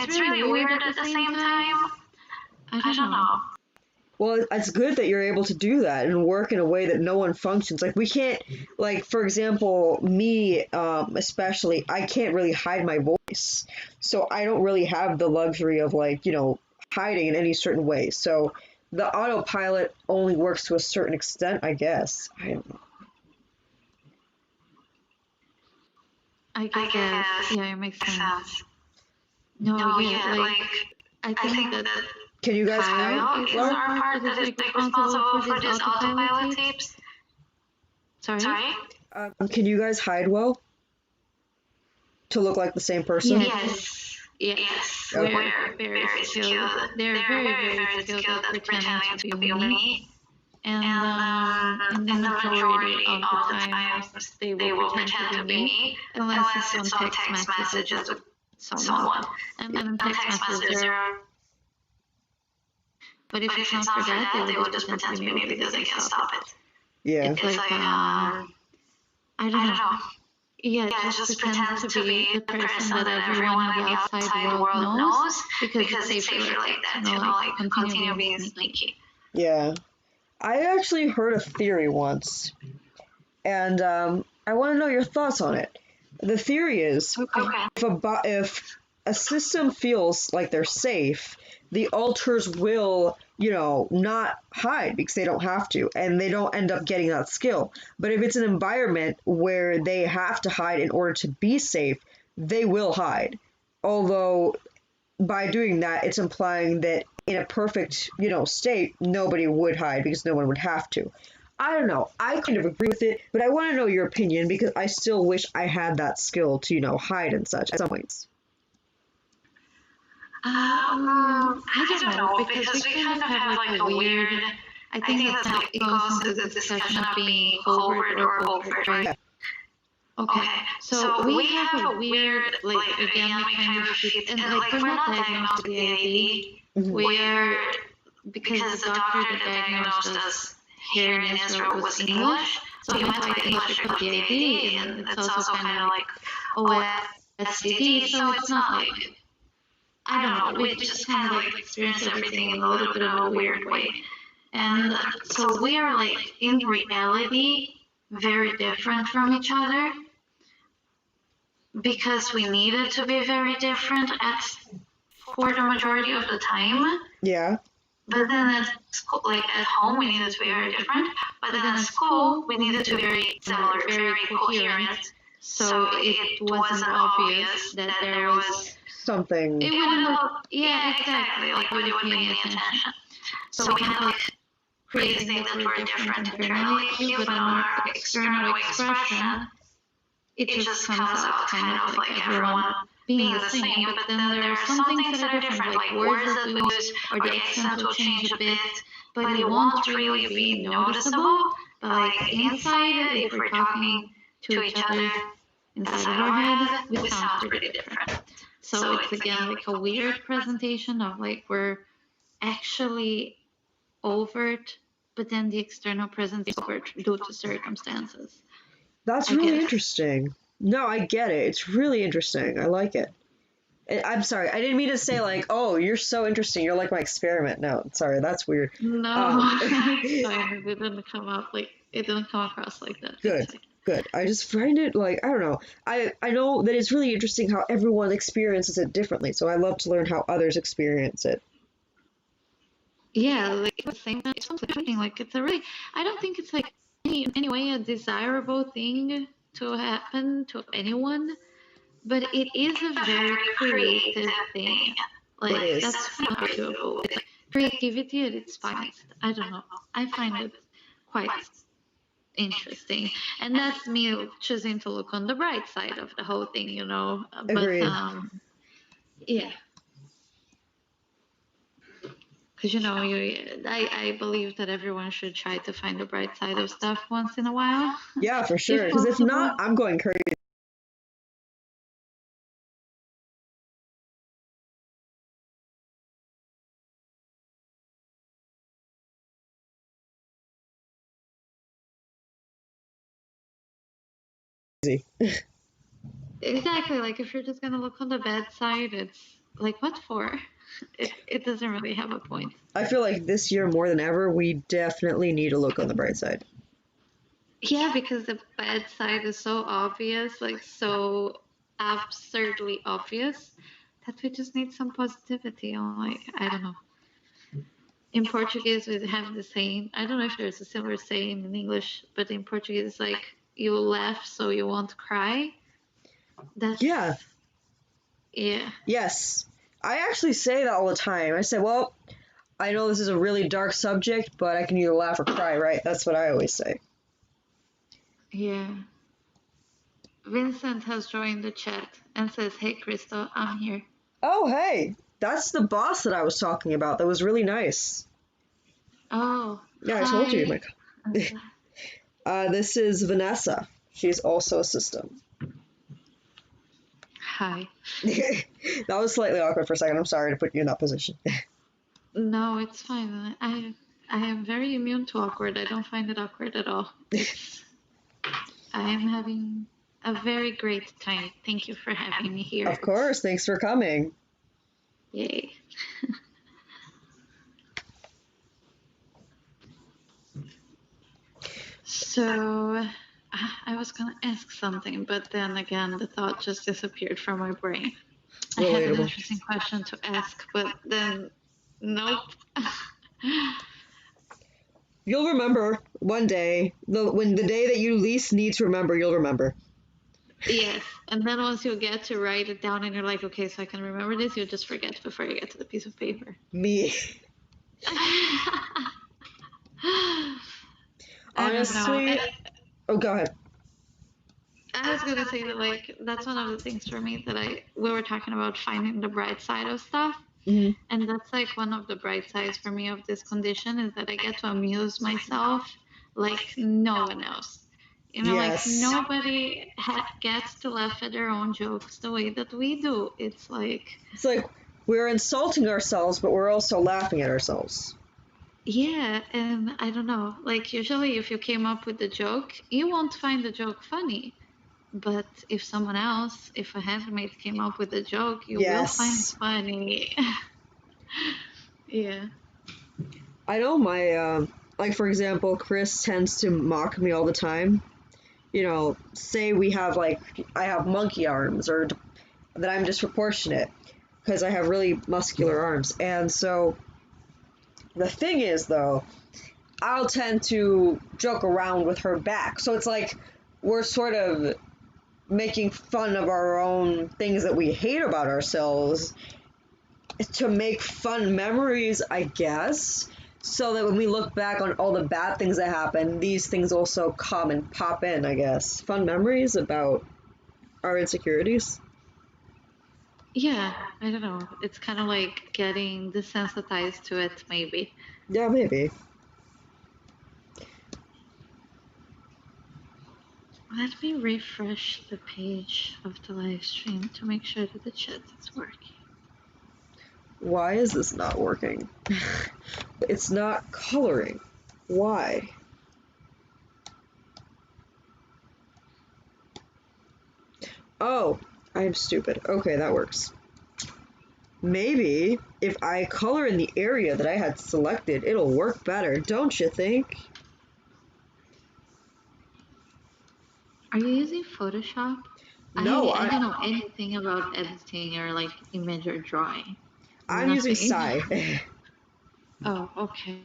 C: it's really weird at the same time. I don't know.
A: Well, it's good that you're able to do that and work in a way that no one functions. Like we can't, like for example, me especially, I can't really hide my voice, so I don't really have the luxury of like hiding in any certain way. So the autopilot only works to a certain extent, I guess. I don't know.
C: I guess, yeah, it makes sense. No, yeah, like I think that
A: Can you guys hide?
C: Kyle is our part that is like responsible for these autopilot tapes. Sorry?
A: Can you guys hide well to look like the same person?
C: Yes.
A: Okay.
C: We're very skilled. They're very skilled at pretending to be me. And in the majority of the times, they will pretend to be me, unless it's on text messages with someone. And then text messages are. But if it's not for that, they will just pretend to be me because they can't stop it.
A: Yeah.
C: It's like, I don't know. Yeah, just pretend to be the person that everyone in the outside world knows because it's safer like that, like continue being sneaky.
A: Yeah. I actually heard a theory once, and I want to know your thoughts on it. The theory is
C: Okay.
A: if a system feels like they're safe, the alters will, not hide because they don't have to, and they don't end up getting that skill. But if it's an environment where they have to hide in order to be safe, they will hide. Although by doing that, it's implying that in a perfect, state, nobody would hide because no one would have to. I don't know. I kind of agree with it, but I want to know your opinion because I still wish I had that skill to, hide and such at some points.
C: I don't know because we kind of have like a weird. I think that's like it goes into the discussion of being covert or overt, right? Okay, so we have a weird, like again, we kind of fit, and like we're not diagnosed with ADD.
A: Mhm.
C: We are because the doctor that diagnosed us here in Israel was English, so he went to like English for the ADD, and it's also kind of like OSDD, so it's not like I don't know. We just kind of like experience everything in a little bit of a weird way. And so we are like in reality very different from each other because we needed to be very different for the majority of the time.
A: Yeah.
C: But then at school, like at home, we needed to be very different. But then at school, we needed to be very similar, very coherent. So it wasn't obvious that there was
A: Something.
C: it wouldn't look, yeah, exactly, like we would pay any attention. So we kind of like create things that were different internally, but on our external expression, it just comes out kind of like everyone being the same, but then there are some things that are different, like words that we use or the accent will change a bit, but it won't really be noticeable. But like inside, if we're talking to each other inside of our head, we sound pretty different. So it's again like a weird presentation of like we're actually overt, but then the external presence is overt due to circumstances.
A: That's
C: I
A: really
C: guess.
A: interesting. No, I get it. It's really interesting. I like it. I'm sorry. I didn't mean to say like, oh, you're so interesting. You're like my experiment. No, sorry. That's weird.
C: No, it's fine. It didn't come up like it didn't come across like that.
A: Good. Good. I just find it like I don't know. I know that it's really interesting how everyone experiences it differently. So I love to learn how others experience it.
C: Yeah, like it's the same. It's something like it's a really. I don't think it's like any way a desirable thing to happen to anyone, but it is a very creative thing. Like
A: It is.
C: that's not doable. It's like creativity at its finest. I don't know. I find it quite interesting, and that's me choosing to look on the bright side of the whole thing, you know.
A: Agreed.
C: But yeah. Because I believe that everyone should try to find the bright side of stuff once in a while.
A: Yeah, for sure. Because if not, I'm going crazy.
C: Exactly, like if you're just gonna look on the bad side, it's like what for? It doesn't really have a point.
A: I feel like this year more than ever, we definitely need to look on the bright side.
C: Yeah, because the bad side is so obvious, like so absurdly obvious, that we just need some positivity. I'm like, I don't know. In Portuguese, we have the saying, I don't know if there's a similar saying in English, but in Portuguese, it's like, you laugh so you won't cry. That's,
A: Yeah.
C: yeah.
A: Yes. I actually say that all the time. I say, well, I know this is a really dark subject, but I can either laugh or cry, right? That's what I always say.
C: Yeah. Vincent has joined the chat and says, hey, Crystal, I'm here.
A: Oh, hey. That's the boss that I was talking about. That was really nice.
C: Oh,
A: Yeah,
C: hi.
A: I told you. This is Vanessa. She's also a system.
C: Hi.
A: That was slightly awkward for a second. I'm sorry to put you in that position.
C: No, it's fine. I am very immune to awkward. I don't find it awkward at all. I am having a very great time. Thank you for having me here.
A: Of course. Thanks for coming.
C: Yay. So, I was gonna ask something, but then again, the thought just disappeared from my brain. I had an
A: Relatable.
C: interesting question to ask, but then nope.
A: You'll remember one day, when the day that you least need to remember, you'll remember.
C: Yes, and then once you get to write it down and you're like, okay, so I can remember this, you just forget before you get to the piece of paper.
A: Me.
C: I don't know.
A: Honestly, oh, go ahead.
C: I was gonna say that like that's one of the things for me that we were talking about finding the bright side of stuff.
A: Hmm.
C: And that's like one of the bright sides for me of this condition is that I get to amuse myself like no one else. You know, like
A: Yes.
C: nobody gets to laugh at their own jokes the way that we do. It's like,
A: It's like we're insulting ourselves, but we're also laughing at ourselves.
C: yeah, and I don't know. Like usually, if you came up with the joke, you won't find the joke funny. But if someone else, if a handmate came up with a joke, you will find it
A: Yes.
C: funny. Yeah.
A: I know my, like, for example, Chris tends to mock me all the time. You know, say we have, like, I have monkey arms, or that I'm disproportionate because I have really muscular arms. And so the thing is, though, I'll tend to joke around with her back. So it's like we're sort of making fun of our own things that we hate about ourselves to make fun memories, I guess. So that when we look back on all the bad things that happen, these things also come and pop in, I guess. Fun memories about our insecurities.
C: Yeah, I don't know. It's kind of like getting desensitized to it, maybe.
A: Yeah, maybe.
C: Let me refresh the page of the live stream to make sure that the chat is working.
A: Why is this not working? It's not coloring. Why? Oh, I'm stupid. Okay, that works. Maybe if I color in the area that I had selected, it'll work better, don't you think?
C: Are you using Photoshop?
A: No,
C: I don't know anything about editing or like image or drawing.
A: I'm using
C: Nothing.
A: Psy.
C: Oh, okay.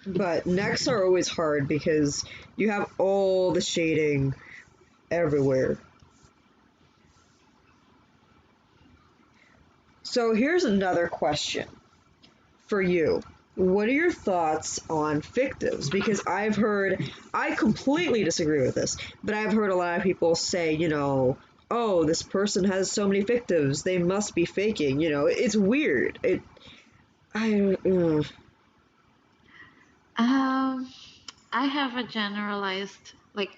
A: But necks are always hard because you have all the shading everywhere. So here's another question for you. What are your thoughts on fictives? Because I completely disagree with this, but I've heard a lot of people say, oh, this person has so many fictives, they must be faking. It's weird. I,
C: I have a generalized, like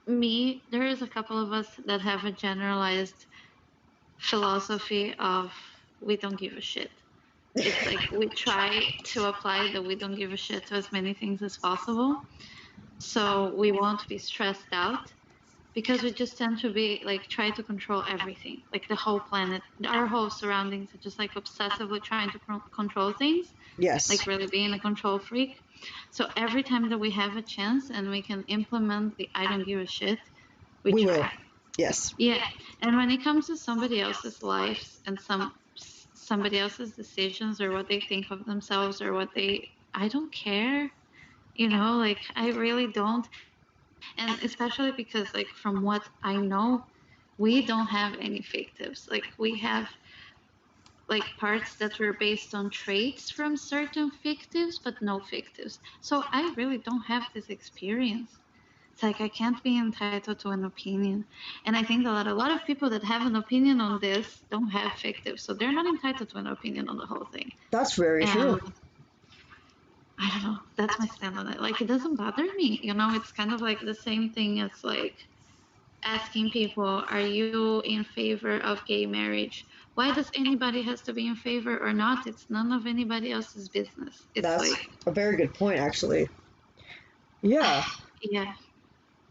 C: me, there is a couple of us that have a generalized philosophy of we don't give a shit. It's like we try to apply the we don't give a shit to as many things as possible. So we won't be stressed out because we just tend to be like try to control everything, like the whole planet, our whole surroundings are just like obsessively trying to control things,
A: yes,
C: like really being a control freak. So every time that we have a chance and we can implement the I don't give a shit, we
A: we will.
C: try.
A: Yes.
C: Yeah, and when it comes to somebody else's lives and somebody else's decisions or what they think of themselves or I don't care, like I really don't. And especially because like from what I know, we don't have any fictives. Like we have like parts that were based on traits from certain fictives, but no fictives. So I really don't have this experience. It's like I can't be entitled to an opinion. And I think that a lot of people that have an opinion on this don't have fictives. So they're not entitled to an opinion on the whole thing.
A: That's very true.
C: And I don't know. That's my stand on it. Like, it doesn't bother me. It's kind of like the same thing as like asking people, are you in favor of gay marriage? Why does anybody has to be in favor or not? It's none of anybody else's business. It's
A: That's
C: like,
A: a very good point, actually. Yeah.
C: yeah.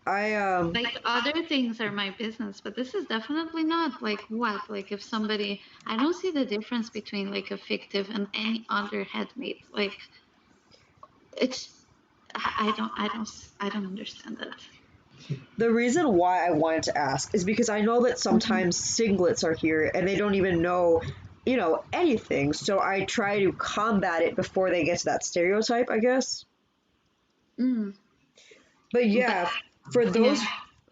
C: Like other things are my business, but this is definitely not. Like what? Like if somebody, I don't see the difference between like a fictive and any other headmate. Like it's, I don't understand that.
A: The reason why I wanted to ask is because I know that
C: Mhm.
A: sometimes singlets are here and they don't even know, anything. So I try to combat it before they get to that stereotype, I guess.
C: Mm.
A: But
C: But
A: yeah, for
C: yeah.
A: those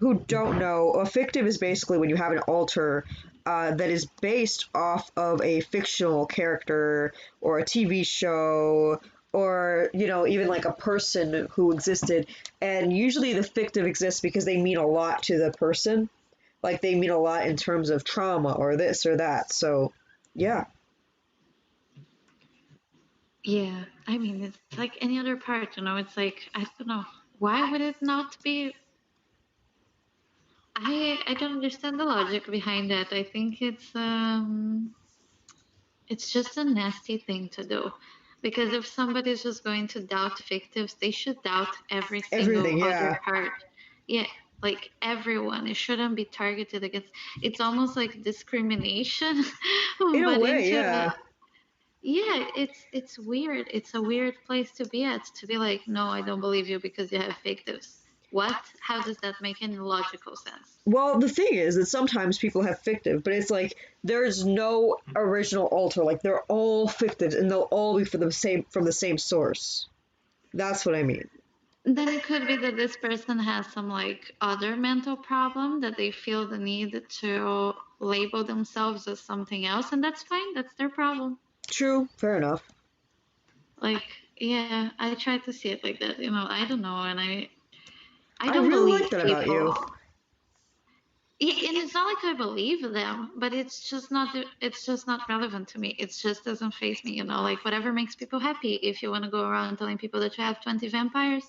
A: who don't know, a fictive is basically when you have an alter that is based off of a fictional character or a TV show or, even like a person who existed. And usually the fictive exists because they mean a lot to the person. Like they mean a lot in terms of trauma or this or that. So, yeah.
C: Yeah, I mean, it's like any other part, it's like, I don't know. Why would it not be? I don't understand the logic behind that. I think it's just a nasty thing to do. Because if somebody's just going to doubt fictives, they should doubt every
A: Everything,
C: single other
A: yeah.
C: part. Yeah, like everyone. It shouldn't be targeted against. It's almost like discrimination,
A: In a
C: but
A: way,
C: into
A: yeah.
C: yeah, it's weird. It's a weird place to be at, to be like, no, I don't believe you because you have fictives. What? How does that make any logical sense?
A: Well, the thing is that sometimes people have fictive, but it's like there's no original alter. Like they're all fictive, and they'll all be from the same source. That's what I mean.
C: Then it could be that this person has some like other mental problem that they feel the need to label themselves as something else, and that's fine. That's their problem.
A: True, fair enough.
C: Like, yeah, I try to see it like that. I don't know, and I
A: I
C: don't
A: really
C: believe
A: like that about you.
C: people. Yeah, and it's not like I believe them, but it's just not relevant to me. It just doesn't faze me, like whatever makes people happy. If you want to go around telling people that you have 20 vampires,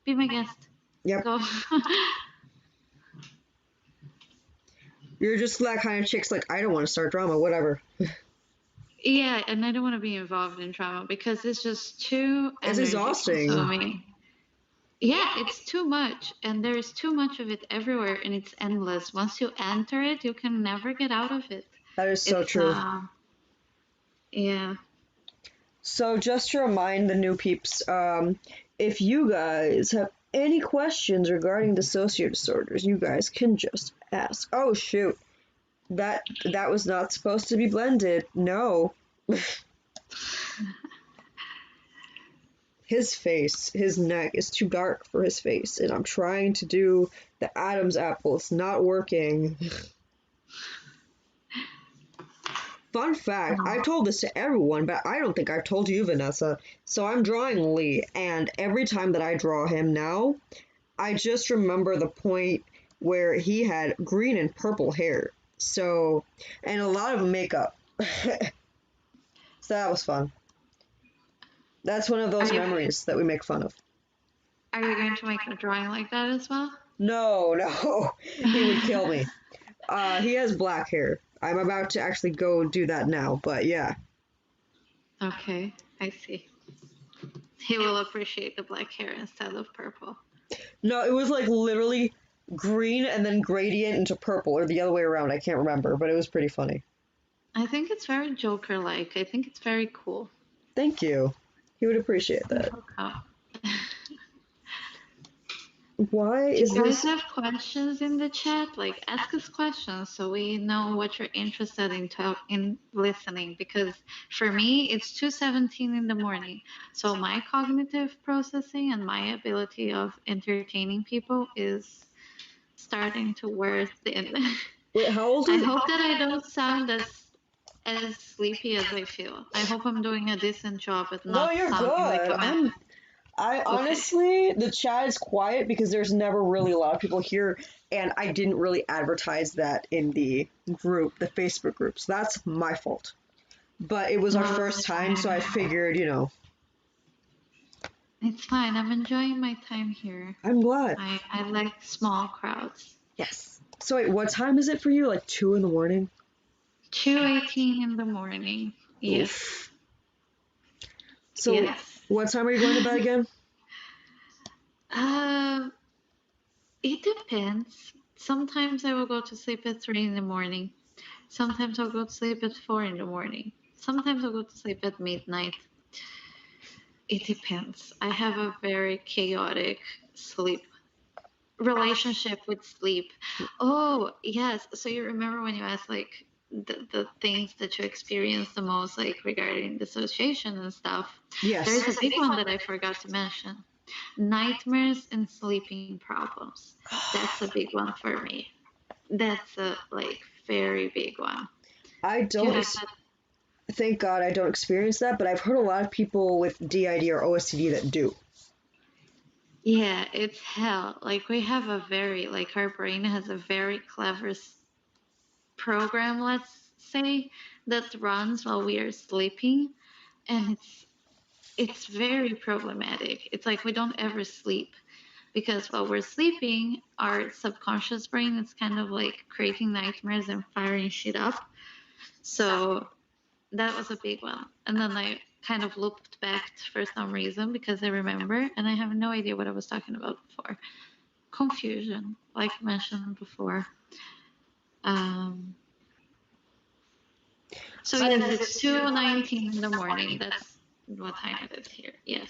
C: be my guest.
A: Yep,
C: Go.
A: you're just that kind of chick's like I don't want to start drama, whatever.
C: Yeah, and I don't want to be involved in trauma because it's just too
A: It's
C: energy
A: exhausting.
C: consuming. Yeah, it's too much, and there's too much of it everywhere, and it's endless. Once you enter it, you can never get out of it.
A: That is so
C: It's
A: true.
C: yeah.
A: So just to remind the new peeps, if you guys have any questions regarding dissociative disorders, you guys can just ask. Oh shoot. That was not supposed to be blended. No. His face, his neck is too dark for his face, and I'm trying to do the Adam's apple. It's not working. Fun fact, I've
C: Oh.
A: told this to everyone, but I don't think I've told you, Vanessa. So I'm drawing Lee, and every time that I draw him now, I just remember the point where he had green and purple hair. So, and a lot of makeup. So that was fun. That's one of
C: Are
A: those
C: you
A: memories that we make fun of.
C: are you going to make a drawing like that as well?
A: No, no, he would kill me. He has black hair. I'm about to actually go do that now, but yeah.
C: Okay, I see. He will appreciate the black hair instead of purple.
A: No, it was like literally green and then gradient into purple, or the other way around. I can't remember, but it was pretty funny.
C: I think it's very Joker-like. I think it's very cool.
A: Thank you. He would appreciate
C: You're
A: that.
C: welcome.
A: Why
C: Do you
A: is
C: guys
A: this?
C: have questions in the chat? Like, ask us questions so we know what you're interested in listening. Because for me, it's 2:17 in the morning, so my cognitive processing and my ability of entertaining people is starting to wear thin.
A: Wait, how old
C: I
A: is?
C: hope that I don't sound as sleepy as I feel. I hope I'm doing a decent job at
A: No,
C: not
A: you're
C: sounding like
A: good.
C: a mess.
A: I
C: Okay.
A: honestly, the chat is quiet because there's never really a lot of people here, and I didn't really advertise that in the group, the Facebook group. So that's my fault. But it was our
C: No,
A: first
C: it's
A: time, so I
C: fine.
A: figured.
C: It's fine. I'm enjoying my time here.
A: I'm glad.
C: I like small crowds.
A: Yes. So wait, what time is it for you? Like 2 in the morning?
C: 2:18 in the morning. Yes.
A: Oof. So
C: Yes.
A: what time are you going to bed again?
C: Um, It depends. Sometimes I will go to sleep at 3 in the morning. Sometimes I'll go to sleep at 4 in the morning. Sometimes I'll go to sleep at midnight. It depends. I have a very chaotic sleep relationship with sleep. Oh, yes. So you remember when you asked like the things that you experience the most, like regarding dissociation and stuff?
A: Yes.
C: There's a big one that I forgot to mention. Nightmares and sleeping problems. That's a big one for me. That's a like very big one.
A: I
C: Do you
A: don't,
C: have
A: ex-
C: that?
A: Thank God I don't experience that, but I've heard a lot of people with DID or OSDD that do.
C: Yeah, it's hell. Like we have a very like our brain has a very clever program, let's say, that runs while we are sleeping, and it's very problematic. It's like we don't ever sleep because while we're sleeping, our subconscious brain is kind of like creating nightmares and firing shit up. So that was a big one. And then I kind of looped back for some reason because I remember, and I have no idea what I was talking about before. Confusion, like I mentioned before. Um, so
A: I
C: yes, it's 2:19 in the morning. That's what time it is here. Yes.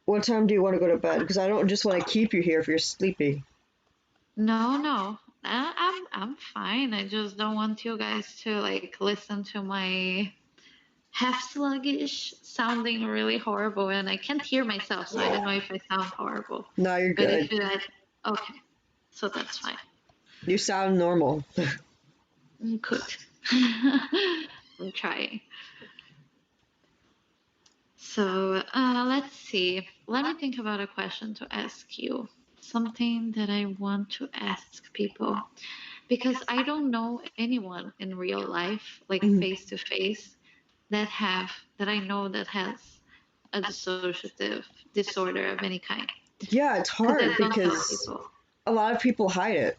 A: What time do you want to go to bed? Because I don't just want to keep you here if you're sleepy.
C: No, no. I'm fine. I just don't want you guys to like listen to my half sluggish sounding really horrible, and I can't hear myself, so I don't know if I sound horrible.
A: No, you're
C: But
A: good.
C: if you had, okay, so that's fine.
A: You sound normal.
C: Good. I'm trying. So let's see. Let me think about a question to ask you. Something that I want to ask people. Because I don't know anyone in real life, like
A: Mhm.
C: face to face, that I know that has a dissociative disorder of any kind.
A: Yeah, it's
C: Because I
A: hard
C: don't tell
A: because
C: people.
A: a lot of people hide it.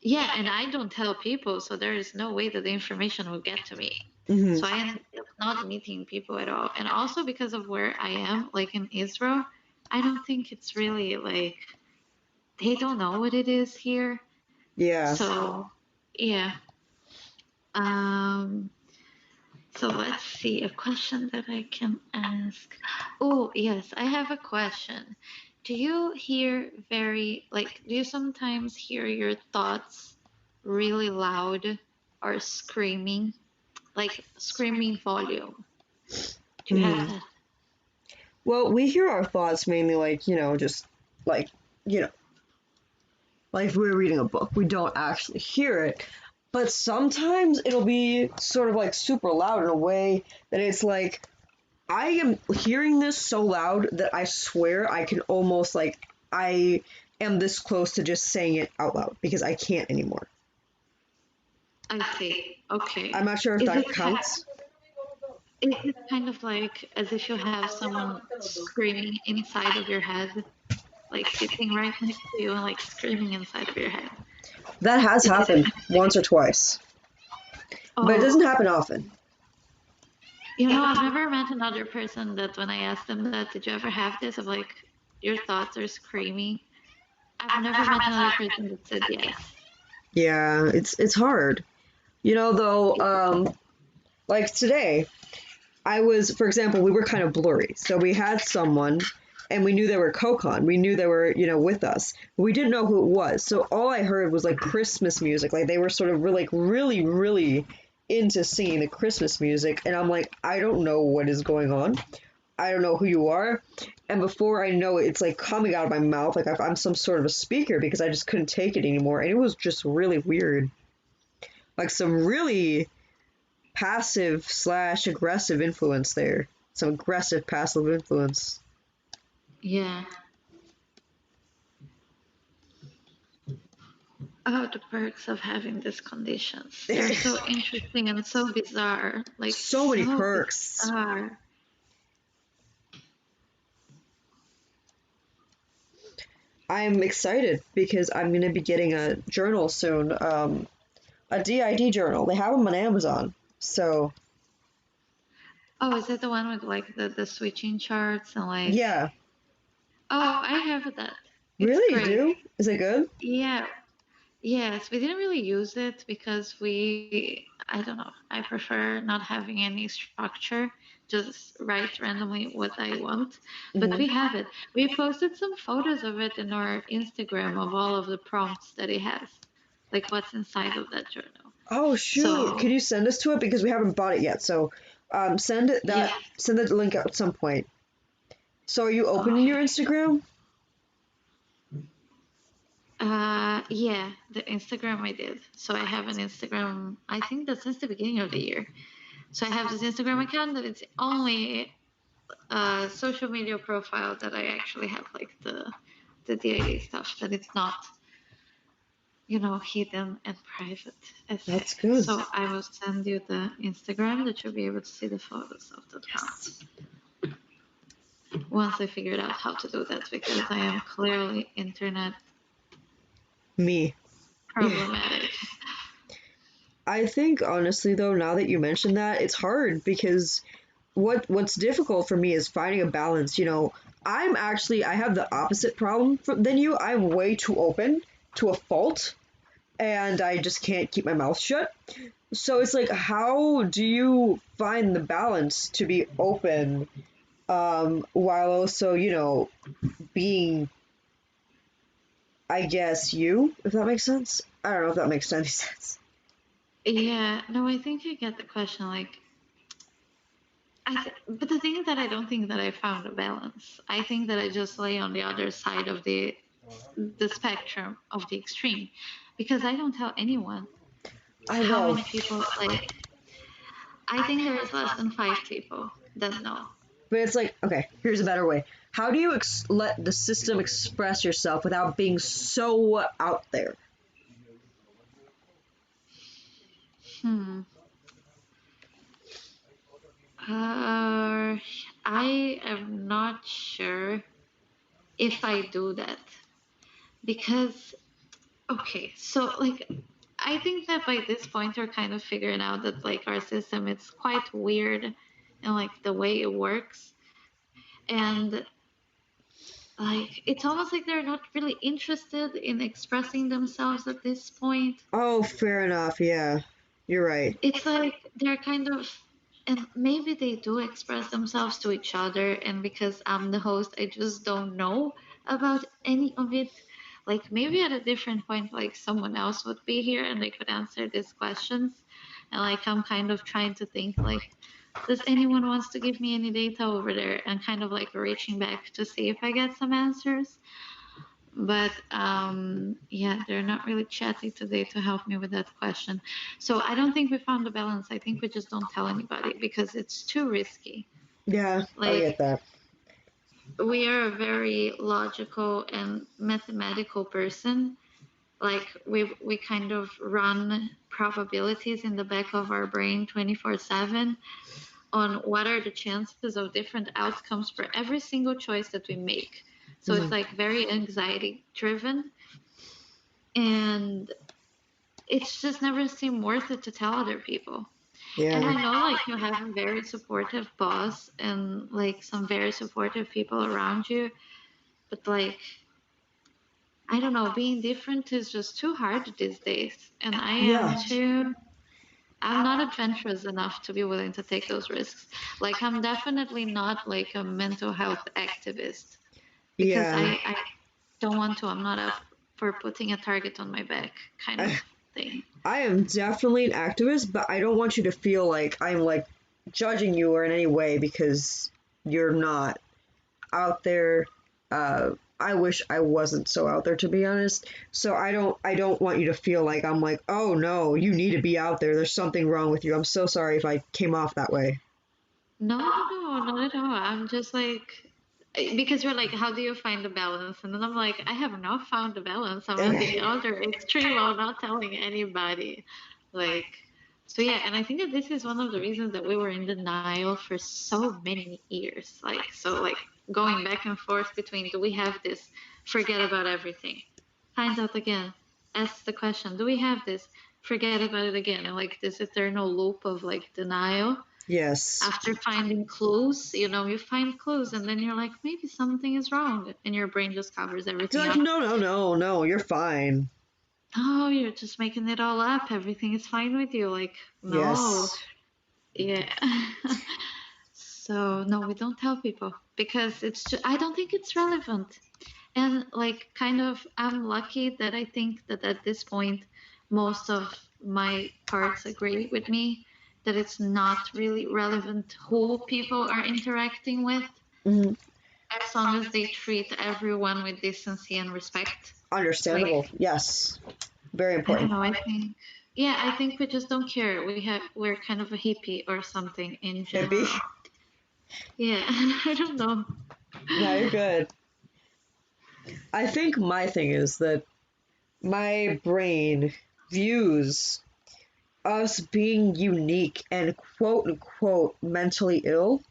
C: Yeah, and I don't tell people, so there is no way that the information will get to me.
A: Hmm.
C: So I end up not meeting people at all. And also because of where I am, like in Israel, I don't think it's really like they don't know what it is here.
A: Yeah.
C: So yeah. Um, so let's see, a question that I can ask. Oh, yes, I have a question. Do you hear do you sometimes hear your thoughts really loud or screaming, like screaming volume? Do you have
A: Hmm.
C: that?
A: Well, we hear our thoughts mainly just like, you know, like if we're reading a book. We don't actually hear it. But sometimes it'll be sort of like super loud in a way that it's like I am hearing this so loud that I swear I can almost like I am this close to just saying it out loud because I can't anymore.
C: I see.
A: I'm
C: Okay.
A: not sure if
C: Is
A: that
C: it ki-
A: counts.
C: is it kind of like as if you have someone screaming inside of your head, like sitting right next to you and like screaming inside of your head?
A: That has
C: Is it
A: happened once or twice, but it doesn't
C: Oh,
A: happen often.
C: I've never met another person that when I asked them that, did you ever have this of like your thoughts are screaming? I've never met another person that said yes.
A: Yeah, it's hard. Though, like today, I was, for example, we were kind of blurry. So we had someone and we knew they were Kokon. We knew they were, with us. We didn't know who it was. So all I heard was like Christmas music. Like they were sort of really, like really, really into singing the Christmas music. And I'm like, I don't know what is going on. I don't know who you are. And before I know it, it's like coming out of my mouth like I'm some sort of a speaker because I just couldn't take it anymore. And it was just really weird. Like some really passive slash aggressive influence there. Some aggressive passive influence.
C: Yeah. Oh, the perks of having these conditions. They're so interesting and so bizarre. Like,
A: So many
C: so
A: perks.
C: bizarre.
A: I'm excited because I'm going to be getting a journal soon. A DID journal. They have them on Amazon. So,
C: Oh, is it the one with like the switching charts and like.
A: yeah.
C: Oh, I have that. It's
A: Really, you
C: great.
A: do? Is it good?
C: Yeah. Yes, we didn't really use it because I don't know, I prefer not having any structure, just write randomly what I want. But
A: Hmm.
C: we have it. We posted some photos of it in our Instagram of all of the prompts that it has, like what's inside of that journal.
A: Oh shoot!
C: So,
A: Can you send us to it because we haven't bought it yet? So, send it
C: yeah.
A: that send the link at some point. So, are you opening
C: Okay.
A: your Instagram?
C: Yeah, the Instagram I did. So I have an Instagram, I think that's since the beginning of the year. So I have this Instagram account that it's only social media profile that I actually have like the DID stuff that it's not hidden and private as
A: That's
C: heck.
A: good.
C: So I will send you the Instagram that you'll be able to see the photos of the prompts once I figured out how to do that because I am clearly internet
A: Me.
C: problematic.
A: I think honestly though, now that you mention that, it's hard because what's difficult for me is finding a balance. I have the opposite problem than you. I'm way too open to a fault, and I just can't keep my mouth shut. So it's like, how do you find the balance to be open, while also, being, I guess, you, if that makes sense? I don't know if that makes any sense.
C: Yeah, no, I think you get the question. Like, but the thing is that I don't think that I found a balance. I think that I just lay on the other side of the spectrum of the extreme, because I don't tell anyone
A: I
C: how
A: know,
C: many people like. I think there is less than 5 people that know.
A: but it's like, okay, here's a better way. How do you let the system express yourself without being so out there?
C: Hmm. Uh, I am not sure if I do that because okay, so like I think that by this point we're kind of figuring out that like our system it's quite weird and like the way it works and like it's almost like they're not really interested in expressing themselves at this point.
A: Oh, fair enough. Yeah, you're right.
C: It's like they're kind of and maybe they do express themselves to each other and because I'm the host I just don't know about any of it. Like maybe at a different point like someone else would be here and they could answer these questions and like I'm kind of trying to think like does anyone wants to give me any data over there and kind of like reaching back to see if I get some answers. But yeah, they're not really chatty today to help me with that question. So I don't think we found a balance. I think we just don't tell anybody because it's too risky.
A: Yeah, I
C: Like
A: get that.
C: we are a very logical and mathematical person. Like we kind of run probabilities in the back of our brain 24/7 on what are the chances of different outcomes for every single choice that we make. So it's
A: Mhm.
C: like very anxiety driven and it's just never seemed worth it to tell other people. And
A: Yeah.
C: I know like you have a very supportive boss and like some very supportive people around you, but like I don't know, being different is just too hard these days. And I am
A: Yeah.
C: too I'm not adventurous enough to be willing to take those risks. Like I'm definitely not like a mental health activist because
A: Yeah.
C: I don't want to. I'm not up for putting a target on my back kind of
A: I,
C: thing.
A: I am definitely an activist, but I don't want you to feel like I'm like judging you or in any way because you're not out there. Uh, I wish I wasn't so out there, to be honest. So I don't want you to feel like I'm like, oh no, you need to be out there. There's something wrong with you. I'm so sorry if I came off that way.
C: No, no, no, not at all. I'm just like, because you're like, how do you find the balance? And then I'm like, I have not found the balance. I'm at the
A: Okay.
C: other extreme of not telling anybody. Like, so yeah, and I think that this is one of the reasons that we were in denial for so many years. Like, so like going back and forth between do we have this, forget about everything, find out again, ask the question, do we have this, forget about it again, and like this eternal loop of like denial
A: Yes.
C: After finding clues, you find clues, and then you're like, maybe something is wrong, and your brain just covers
A: You're
C: everything
A: like,
C: up.
A: no, no, no, no, you're fine.
C: Oh, you're just making it all up. Everything is fine with you. Like, no.
A: Yes.
C: Yeah. So, no, we don't tell people because I don't think it's relevant. And like, kind of, I'm lucky that I think that at this point, most of my parts agree with me that it's not really relevant who people are interacting with,
A: Hmm.
C: as long as they treat everyone with decency and respect. Like,
A: Understandable. Yes. Very
C: I don't
A: important.
C: know, I think, yeah, I think we just don't care. We're kind of a hippie or something in
A: Hippie.
C: general. Yeah, I don't know.
A: No, you're good. I think my thing is that my brain views us being unique and quote unquote mentally ill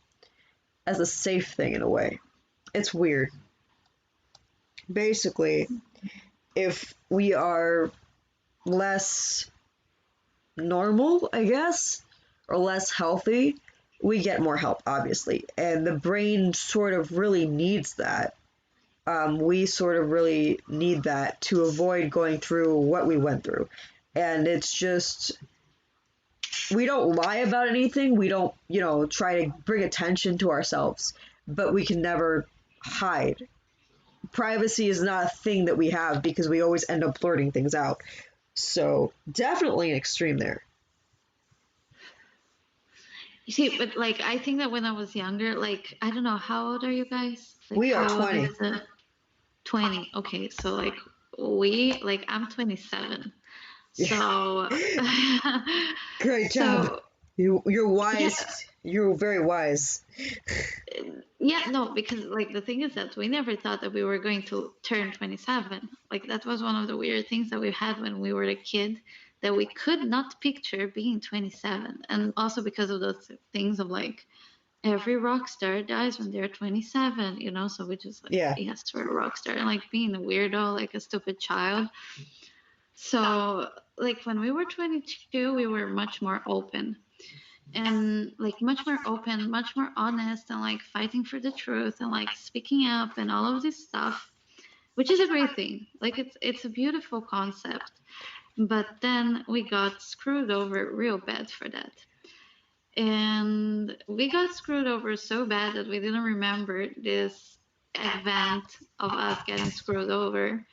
A: as a safe thing in a way. It's weird. Basically, if we are less normal, I guess, or less healthy, we get more help, obviously. And the brain sort of really needs that. We sort of really need that to avoid going through what we went through. And it's just, we don't lie about anything. We don't, try to bring attention to ourselves, but we can never hide. Privacy is not a thing that we have because we always end up blurting things out. So, definitely an extreme there.
C: You see, but like, I think that when I was younger, like, I don't know, how old are you guys? Like,
A: We are
C: how old
A: 20.
C: is the 20? Okay, so like, I'm 27. So,
A: Great job.
C: so
A: You're
C: yeah,
A: wise. You're very wise.
C: yeah, no, because like the thing is that we never thought that we were going to turn 27. Like that was one of the weird things that we had when we were a kid, that we could not picture being 27. And also because of those things of like every rock star dies when they're 27, so we just like,
A: Yeah.
C: yes, we're a rock star, and like being a weirdo, like a stupid child. So like when we were 22, we were much more open, and like much more open, much more honest, and like fighting for the truth and like speaking up and all of this stuff, which is a great thing. Like it's a beautiful concept. But then we got screwed over real bad for that. And we got screwed over so bad that we didn't remember this event of us getting screwed over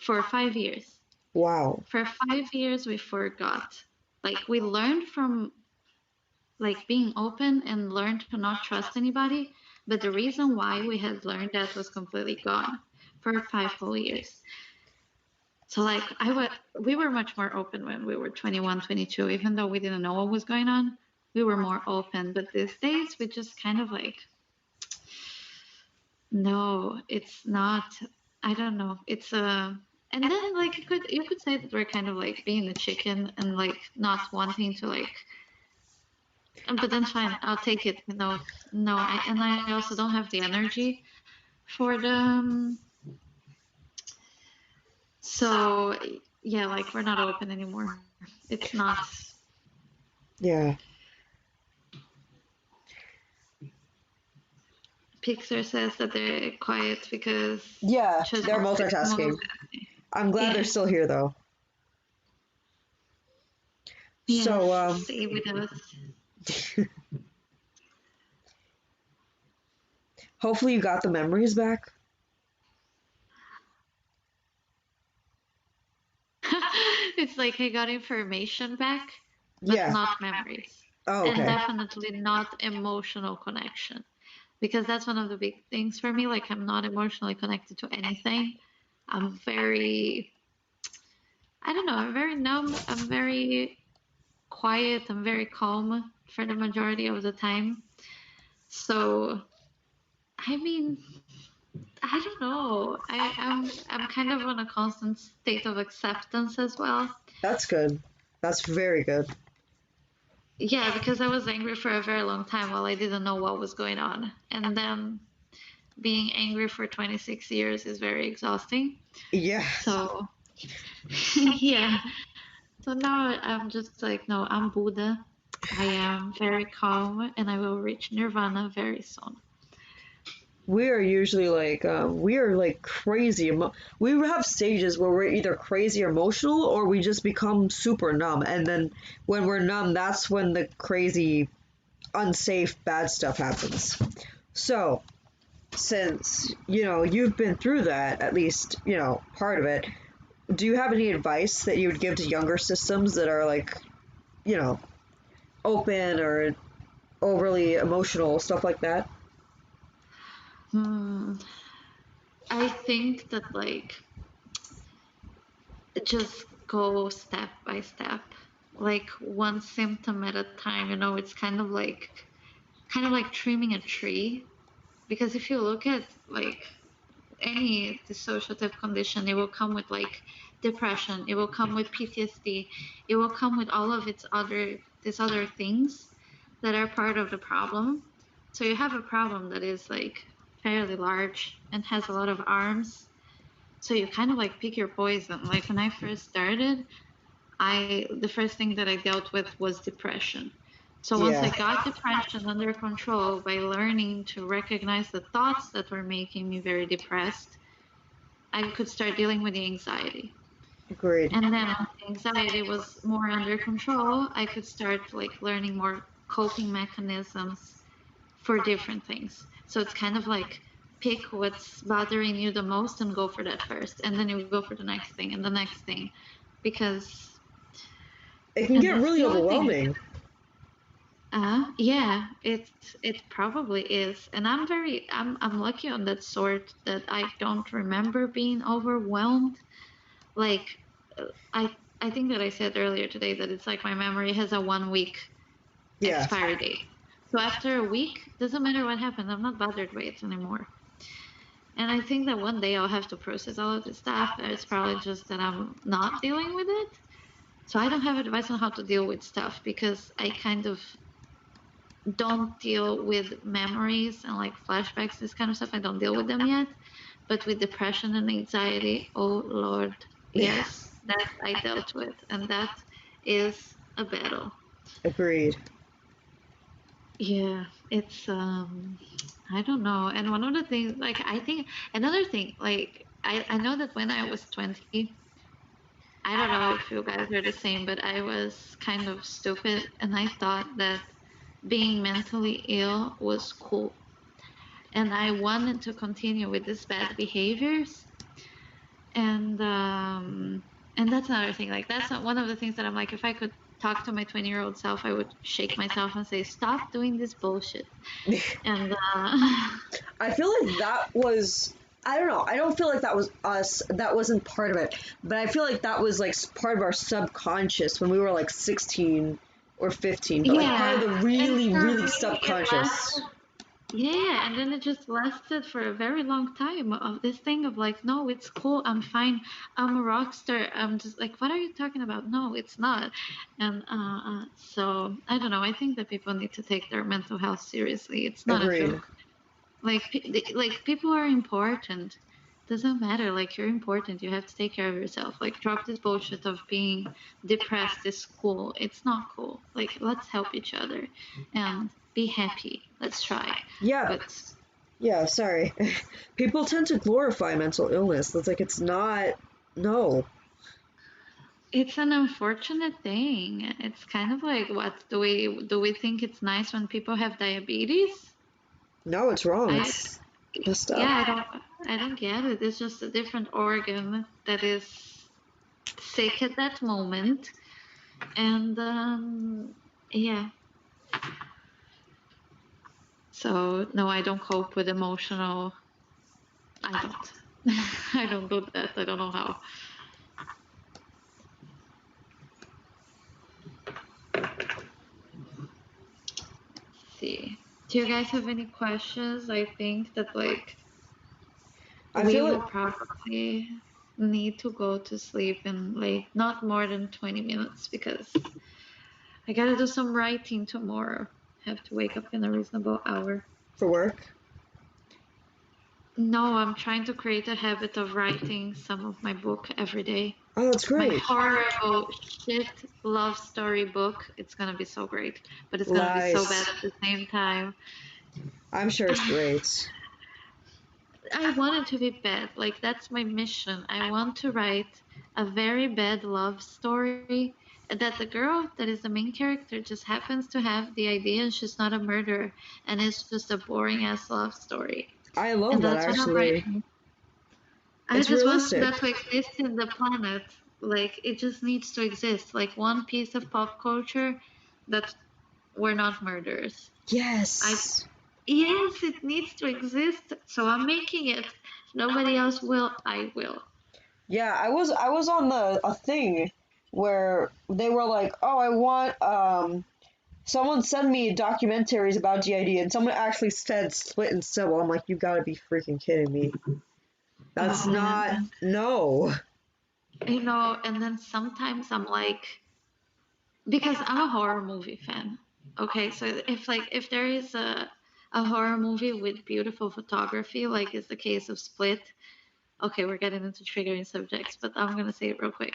C: for 5 years.
A: Wow.
C: For 5 years, we forgot. Like, we learned from like being open and learned to not trust anybody. But the reason why we had learned that was completely gone for 5 whole years. So like we were much more open when we were 21, 22, even though we didn't know what was going on. We were more open, but these days we just kind of like, no, it's not. I don't know. It's a, and then like you could say that we're kind of like being a chicken and like not wanting to like, but then fine, I'll take it. No, I also don't have the energy for the. So yeah, like we're not open anymore. It's not.
A: Yeah.
C: Pixar says that they're quiet because
A: Yeah,
C: just
A: they're multitasking. I'm glad they're
C: yeah,
A: still here though.
C: yes,
A: So,
C: stay with us.
A: hopefully you got the memories back.
C: It's like I got information back, but
A: Yeah.
C: not memories,
A: Oh,
C: and
A: okay.
C: definitely not emotional connection, because that's one of the big things for me. Like I'm not emotionally connected to anything. I'm very, I don't know, I'm very numb. I'm very quiet. I'm very calm for the majority of the time. So, I mean, I don't know. I'm kind of on a constant state of acceptance as well.
A: That's good. That's very good.
C: Yeah, because I was angry for a very long time while I didn't know what was going on. And then being angry for 26 years is very exhausting.
A: Yeah.
C: So, yeah. So now I'm just like, no, I'm Buddha. I am very calm and I will reach nirvana very soon.
A: We are usually like we are like crazy. We have stages where we're either crazy emotional or we just become super numb. And then when we're numb, that's when the crazy, unsafe, bad stuff happens. So, since you've been through that, at least part of it, do you have any advice that you would give to younger systems that are like you know open or overly emotional, stuff like that?
C: Hmm. I think that like just go step by step, like one symptom at a time. It's kind of like trimming a tree. Because if you look at like any dissociative condition, it will come with like depression, it will come with PTSD, it will come with all of these other things that are part of the problem. So you have a problem that is like fairly large and has a lot of arms. So you kind of like pick your poison. Like when I first started, the first thing that I dealt with was depression. So once I
A: Yeah,
C: got depression under control by learning to recognize the thoughts that were making me very depressed, I could start dealing with the anxiety.
A: agreed.
C: And then once the anxiety was more under control, I could start like learning more coping mechanisms for different things. So it's kind of like pick what's bothering you the most and go for that first, and then you go for the next thing and the next thing, because
A: It can
C: and
A: get
C: that's
A: really
C: the only thing.
A: overwhelming.
C: Yeah, it probably is, and I'm lucky on that sort that I don't remember being overwhelmed. Like, I think that I said earlier today that it's like my memory has a 1 week
A: Yeah,
C: expiry date. So after a week, doesn't matter what happened, I'm not bothered by it anymore. And I think that one day I'll have to process all of this stuff. It's probably just that I'm not dealing with it. So I don't have advice on how to deal with stuff because I kind of don't deal with memories and like flashbacks, this kind of stuff. I don't deal with them yet. But with depression and anxiety, oh Lord,
A: yeah,
C: yes, that I dealt with. And that is a battle.
A: agreed.
C: Yeah, it's I don't know. And one of the things like I think another thing, like I know that when I was 20, I don't know if you guys are the same, but I was kind of stupid and I thought that being mentally ill was cool. And I wanted to continue with these bad behaviors. And that's another thing. Like that's not one of the things that I'm like, if I could talk to my 20-year-old self, I would shake myself and say, stop doing this bullshit. And
A: I feel like that was, I don't know. I don't feel like that was us. That wasn't part of it. But I feel like that was like part of our subconscious when we were like 16 or 15. But like part of
C: yeah,
A: the
C: and
A: really,
C: for
A: really
C: me, it
A: subconscious.
C: lasted. Yeah, and then it just lasted for a very long time of this thing of like, no, it's cool, I'm fine, I'm a rock star. I'm just like, what are you talking about? No, it's not. And so I don't know. I think that people need to take their mental health seriously. It's not a
A: Agreed.
C: joke. Like people are important. Doesn't matter. Like you're important. You have to take care of yourself. Like drop this bullshit of being depressed is cool. It's not cool. Like let's help each other and be happy. Let's try.
A: Yeah,
C: But
A: yeah, sorry. People tend to glorify mental illness. It's like it's not, no.
C: it's an unfortunate thing. It's kind of like what do we think it's nice when people have diabetes?
A: No, it's wrong.
C: I
A: It's messed up.
C: Yeah, I don't get it. It's just a different organ that is sick at that moment. And yeah, so no, I don't cope with emotional. I don't. I don't do that. I don't know how. Let's see. Do you guys have any questions? I think that like
A: I
C: we
A: feel
C: will
A: like,
C: probably need to go to sleep in like not more than 20 minutes because I gotta do some writing tomorrow. Have to wake up in a reasonable hour.
A: for work.
C: No, I'm trying to create a habit of writing some of my book every day.
A: Oh, that's
C: My
A: great.
C: horrible shit love story book. It's gonna be so great, but it's gonna be so bad
A: Lies.
C: at the same time.
A: I'm sure it's great.
C: I want it to be bad. Like that's my mission. I want to write a very bad love story that the girl that is the main character just happens to have the idea and she's not a murderer and it's just a boring ass love story.
A: I
C: And
A: love that
C: that's what I'm
A: actually.
C: writing. I
A: It's
C: just want
A: realistic.
C: that to exist in the planet. Like it just needs to exist. Like one piece of pop culture that we're not murderers. I
A: Yes.
C: Yes, it needs to exist. So I'm making it. Nobody else will. I will.
A: Yeah, I was on the a thing where they were like, "Oh, I want someone send me documentaries about GID," and someone actually said Split and Sybil. I'm like, "You gotta be freaking kidding me. That's
C: Oh
A: not
C: man.
A: no."
C: And then sometimes I'm like, because I'm a horror movie fan. Okay, so if there is a horror movie with beautiful photography, like is the case of Split. Okay, we're getting into triggering subjects, but I'm gonna say it real quick.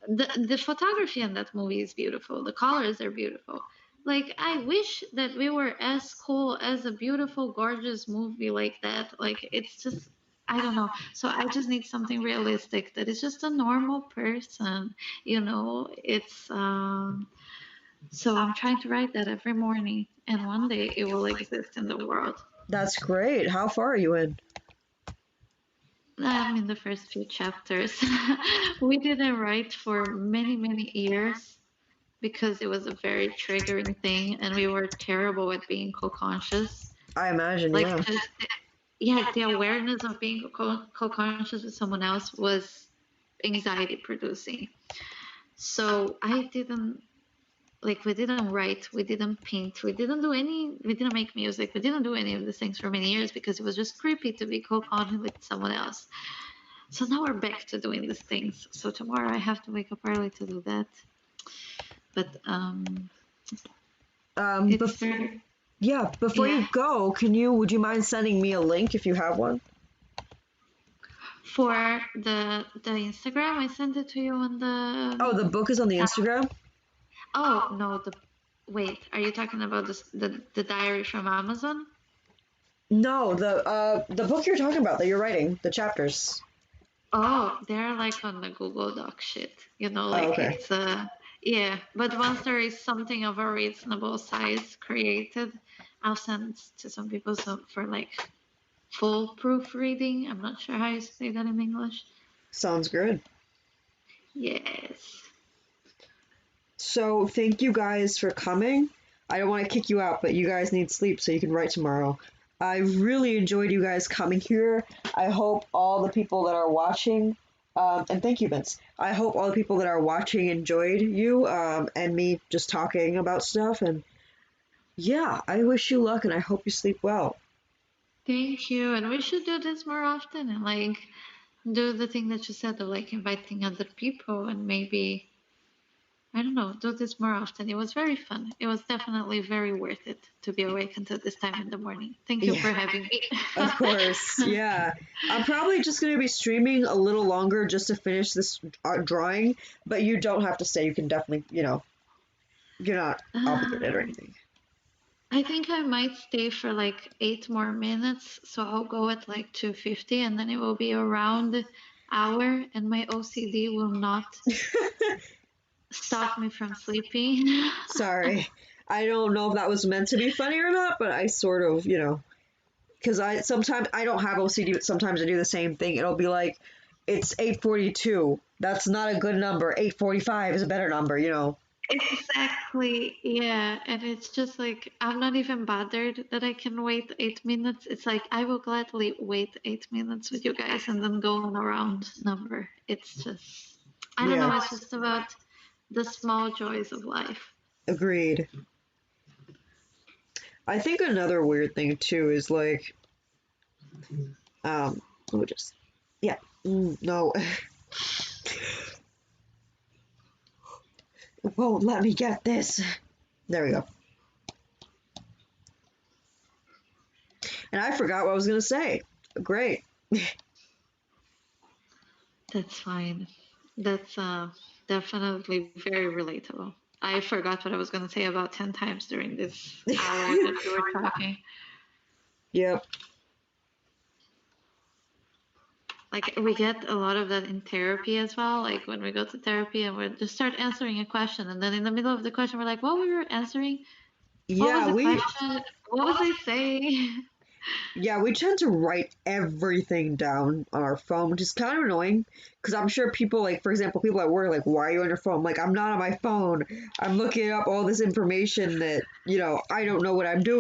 C: The photography in that movie is beautiful. The colors are beautiful. Like I wish that we were as cool as a beautiful, gorgeous movie like that. Like it's just I don't know. So I just need something realistic that is just a normal person. It's so I'm trying to write that every morning, and one day it will exist in the world.
A: That's great. How far are you in?
C: I'm in the first few chapters. We didn't write for many, many years because it was a very triggering thing, and we were terrible at being co-conscious.
A: I imagine,
C: Like,
A: yeah.
C: just yeah, the awareness of being co-conscious with someone else was anxiety producing. So I didn't like we didn't write, we didn't paint, we didn't make music, we didn't do any of these things for many years because it was just creepy to be co-conscious with someone else. So now we're back to doing these things. So tomorrow I have to wake up early to do that. But it's
A: Bef
C: very
A: yeah, before
C: yeah.
A: you go, would you mind sending me a link if you have one?
C: For the Instagram, I sent it to you on
A: Oh,
C: the.
A: the book is on the Instagram?
C: Oh no, the wait. Are you talking about the diary from Amazon?
A: No, the book you're talking about that you're writing, the chapters.
C: Oh, they're like on the Google Doc shit.
A: Oh,
C: Like
A: okay.
C: it's yeah. But once there is something of a reasonable size created, I'll send to some people for like full proofreading. I'm not sure how you say that in English.
A: Sounds good.
C: Yes.
A: So, thank you guys for coming. I don't want to kick you out, but you guys need sleep so you can write tomorrow. I really enjoyed you guys coming here. I hope all the people that are watching, and thank you, Vince. I hope all the people that are watching enjoyed you and me just talking about stuff. And yeah, I wish you luck and I hope you sleep well.
C: Thank you. And we should do this more often and like do the thing that you said of like inviting other people and maybe I don't know, do this more often. It was very fun. It was definitely very worth it to be awake until this time in the morning. Thank you
A: Yeah,
C: for having me.
A: of course. Yeah. I'm probably just going to be streaming a little longer just to finish this art drawing, but you don't have to stay. You can definitely, you're not obligated or
C: um,
A: anything.
C: I think I might stay for like 8 more minutes, so I'll go at like 2:50, and then it will be around hour, and my OCD will not stop me from sleeping.
A: Sorry. I don't know if that was meant to be funny or not, but I sort of, because I sometimes I don't have OCD, but sometimes I do the same thing. It'll be like it's 8:42. That's not a good number. 8:45 is a better number.
C: Exactly, yeah. And it's just like, I'm not even bothered that I can wait 8 minutes. It's like, I will gladly wait 8 minutes with you guys and then go on a round number. It's just, I don't know,
A: Yeah,
C: it's just about the small joys of life.
A: agreed. I think another weird thing too is like, let me just, yeah, no, it won't let me get this. There we go. And I forgot what I was gonna say. Great.
C: That's fine.
B: That's definitely very relatable. I forgot what I was going to say about 10 times during this hour that we were talking.
A: Yep.
B: Like, we get a lot of that in therapy as well. Like, when we go to therapy and we just start answering a question, and then in the middle of the question, we're like, what we were answering? What was
A: Yeah,
B: the
A: we
B: question? What was I saying?
A: Yeah, we tend to write everything down on our phone, which is kind of annoying because I'm sure people, like, for example, people at work, like, why are you on your phone? I'm like, I'm not on my phone. I'm looking up all this information that, I don't know what I'm doing.